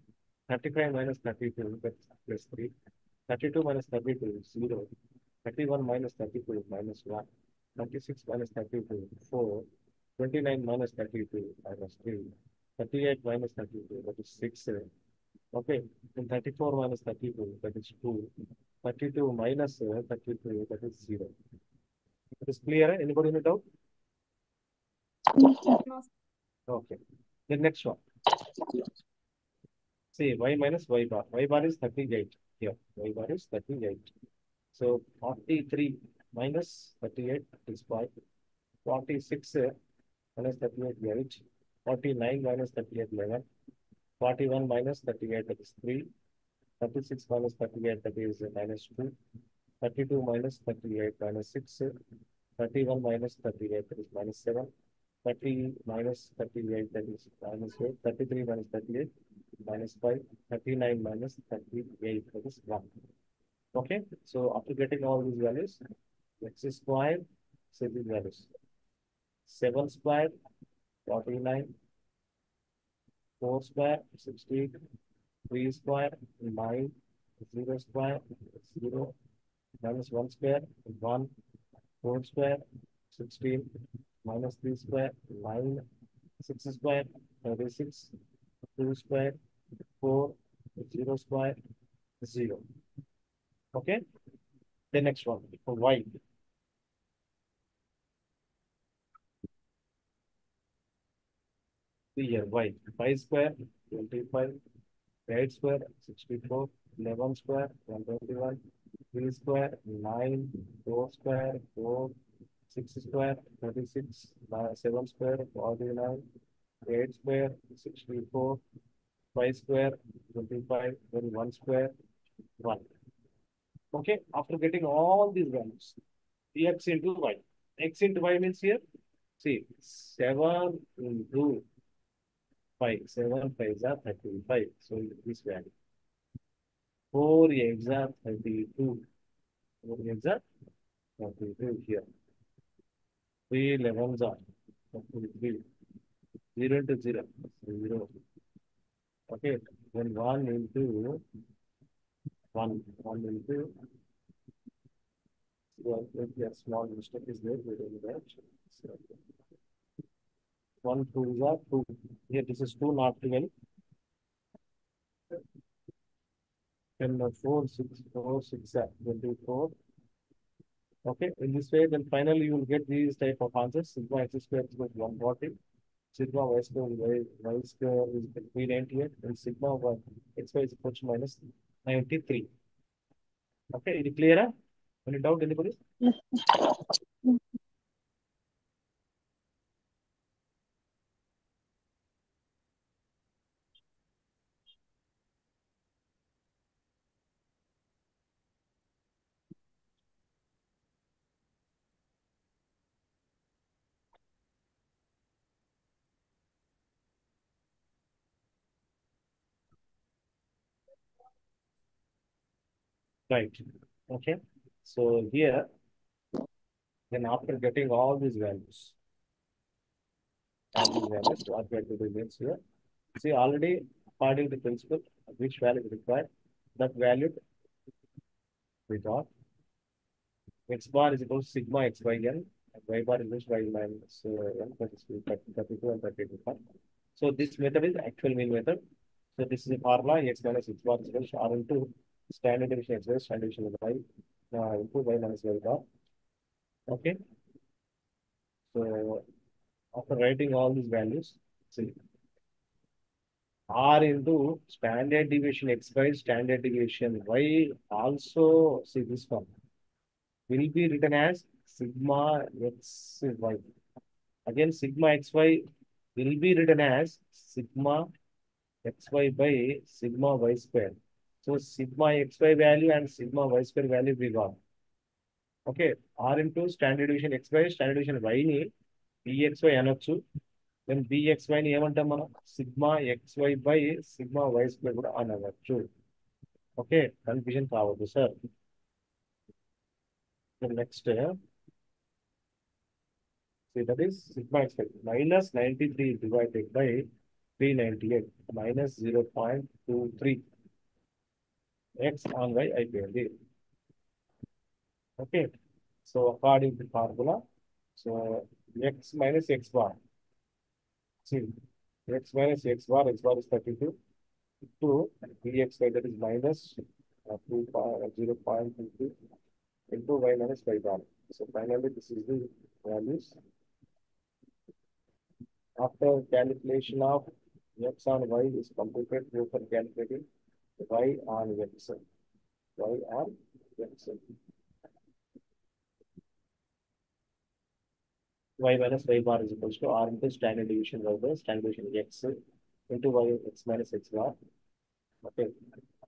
35 minus 32, that is plus 3. 32 minus 32 is 0. 31 minus 32 minus 1. 36 minus 32 4. 29 minus 32 minus 3. 38 minus 32, that is 6. Okay, then 34 minus 32, that is 2. 32 minus 32, that is 0. It is clear? Anybody in doubt? No. Okay. The next one. See, y minus y bar. Y bar is 38 here. Y bar is 38. So 43 minus 38 is 5. 46 minus 38, 8. 49 minus 38, 11. 41 minus 38, that is 3. 36 minus 38, that is minus 2. 32 minus 38, minus 6. 31 minus 38, that is minus 7. 30 minus 38, that is minus 8. 33 minus 38, minus 5. 39 minus 38, that is 1. Okay, so after getting all these values, x square, say these values. 7 square, 49. 4 square, 16. 3 square, 9. 0 square, 0. Minus 1 square, 1. 4 square, 16. Minus 3 square, 9. 6 square, 36. 2 square, 4. 0 square, 0. Okay. The next one for y. See here, y. 5 square, 25. 8 square, 64. 11 square, 121. 3 square, 9. 4 square, 4. 6 square, 36. 7 square, 49. 8 square, 64. 5 square, 25. Then 1 square, 1. Okay, after getting all these values, x into y. X into y means here, see, 7 into 5. 7 5s are 35. So this value. 4 eggs are 32. 4 eggs are 32 here. 3 11s are 33. 0 into 0. 0. Okay, then 1 into 1. 1 into well, maybe a small mistake is there. We don't know that. So, 1 2 is a 2. Here this is 2, not 12. Then 4 6 4 6 24. Okay, in this way, then finally you will get these type of answers. Sigma x square is equal to 140. Sigma y square y square is 398, and sigma y x y is equal to minus 93. Okay, is it clear? Any doubt, anybody? Right. Okay. So here, then after getting all these values, what we have to do is here. See, already according to principle, which value is required, that value we got x bar is equal to sigma x by n, and y bar is equal to y minus n, that is 32 and 32. So this method is actual mean method. So this is a formula x minus x bar is equal to r into standard deviation x by standard deviation y into y minus y bar. Okay. So after writing all these values, see r into standard deviation x by standard deviation y also see this one will be written as sigma xy. Again, sigma xy will be written as sigma xy by sigma y square. So sigma xy value and sigma y square value we got. Okay, r into standard deviation x by standard deviation y ni bxy అనొచ్చు. Then bxy ని ఏమంటాం మనం sigma xy by sigma y square కూడా అనవచ్చు. Okay, confusion కావద్దు sir. Next see that is sigma xy minus 93 divided by 398 minus 0.23 x on y అయిపోయింది. Okay, so according to formula, so x minus x bar, see x minus x bar is 32 to dx that is minus 0.22 into y minus y bar. So finally this is the values after calculation of x on y is completed. We can calculating y on x, y on x. Y minus y bar is equals to r into standard deviation by the standard deviation x into y x minus x bar. Okay,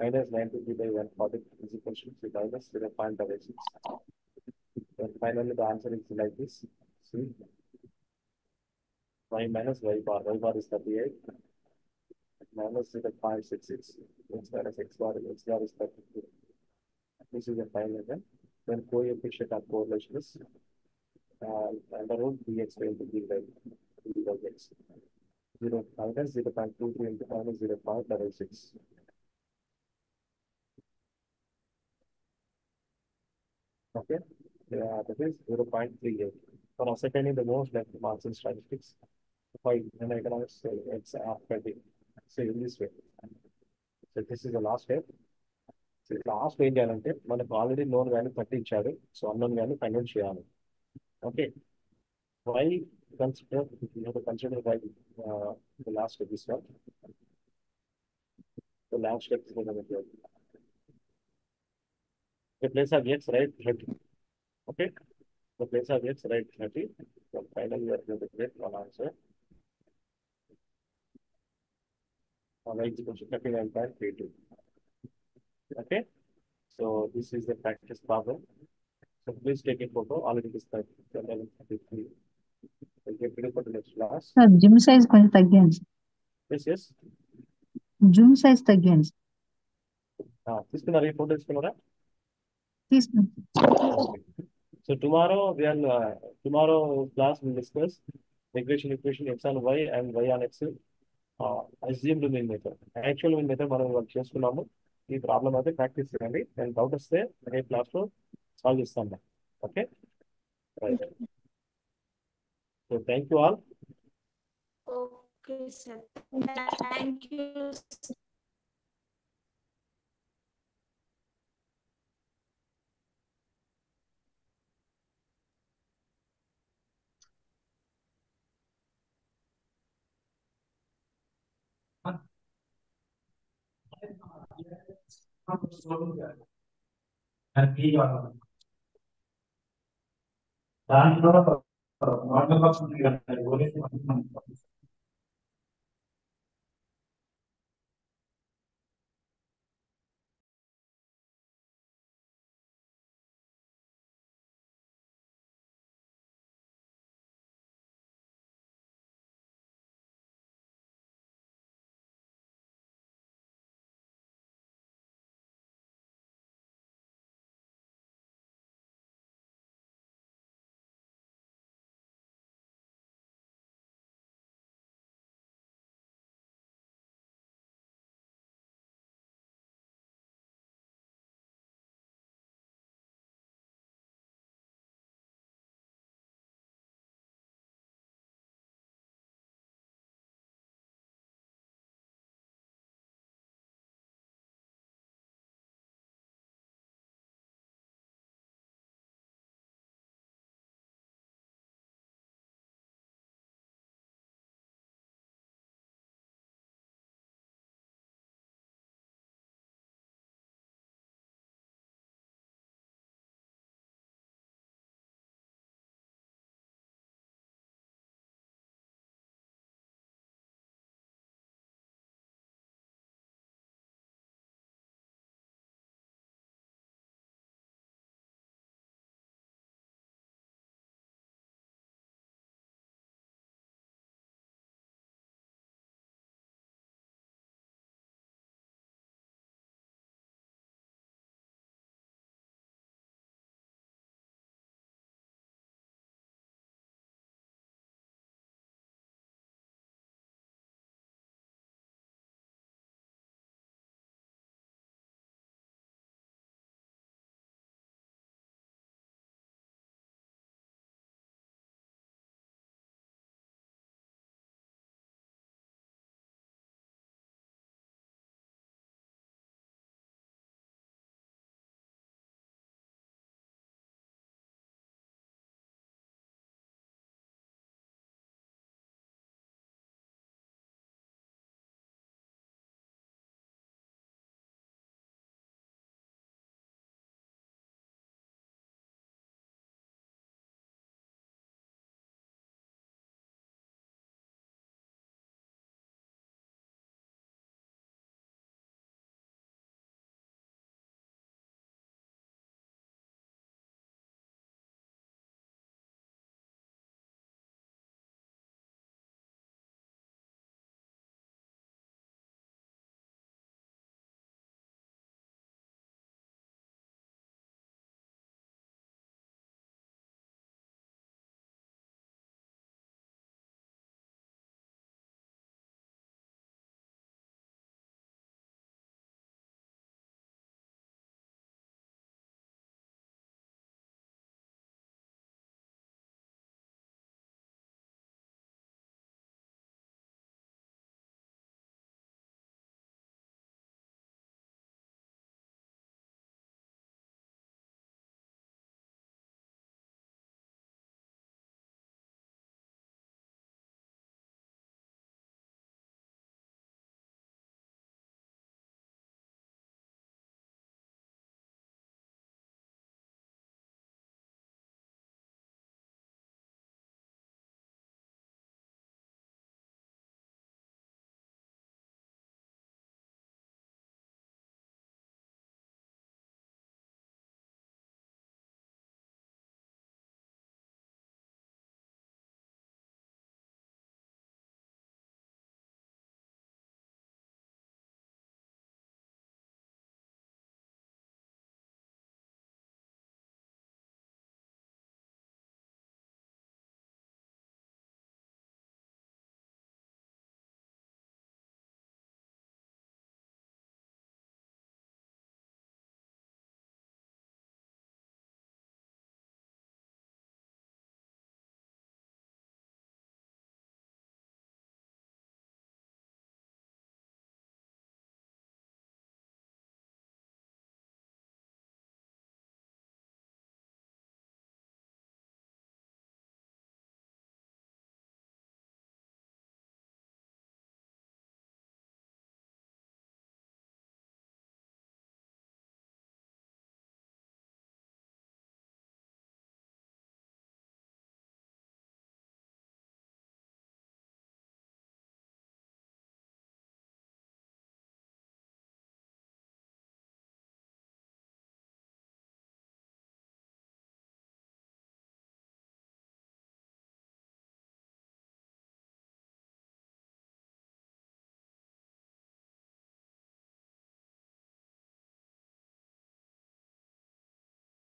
minus 93 by 140 is equals to minus 0.66. And finally, the answer is like this. See, y minus y bar is 38 minus 0.66. X minus x bar is 32. This is the final again. Then coefficient of correlation is under root dx into d by x. 0 minus 0.23 into minus 0.66. Okay, yeah, that is 0.38. For ascertaining the most likely marks in statistics, why in economics, it's after the, say in this way. So this is the last step. So last ఏం చేయాలంటే మనకు already known value 30 ఇచ్చారు. So unknown value find out చేయాలి. Okay, why consider you have to consider why the last step is what? The last step is going to be the place of x right 30. Okay, the place of x right 30. So finally we are going to get one answer. X equals to 39.32. Okay, so this is the practice problem. So please take a photo. Already it is 33. We'll get ready for the next class. Sir gym size కొంచెం తగ్గింది. Yes, yes. Zoom size తగ్గింది. తీసుకున్నారా ఈ photo తీసుకున్నారా? తీసుకున్నాం. Okay. So tomorrow class will discuss regression equation x on y and y on x. Assumed mean method. Actual mean method మనం work చేసుకున్నాము. ఈ ప్రాబ్లం అయితే ప్రాక్టీస్ చేయండి. నేను డౌట్ వస్తే రేపు క్లాస్లో సాల్వ్ చేస్తాను. Okay, right. So thank you all. Okay, sir. Thank you. దాంట్లో వాటర్ బాక్స్ ఉంది కదా,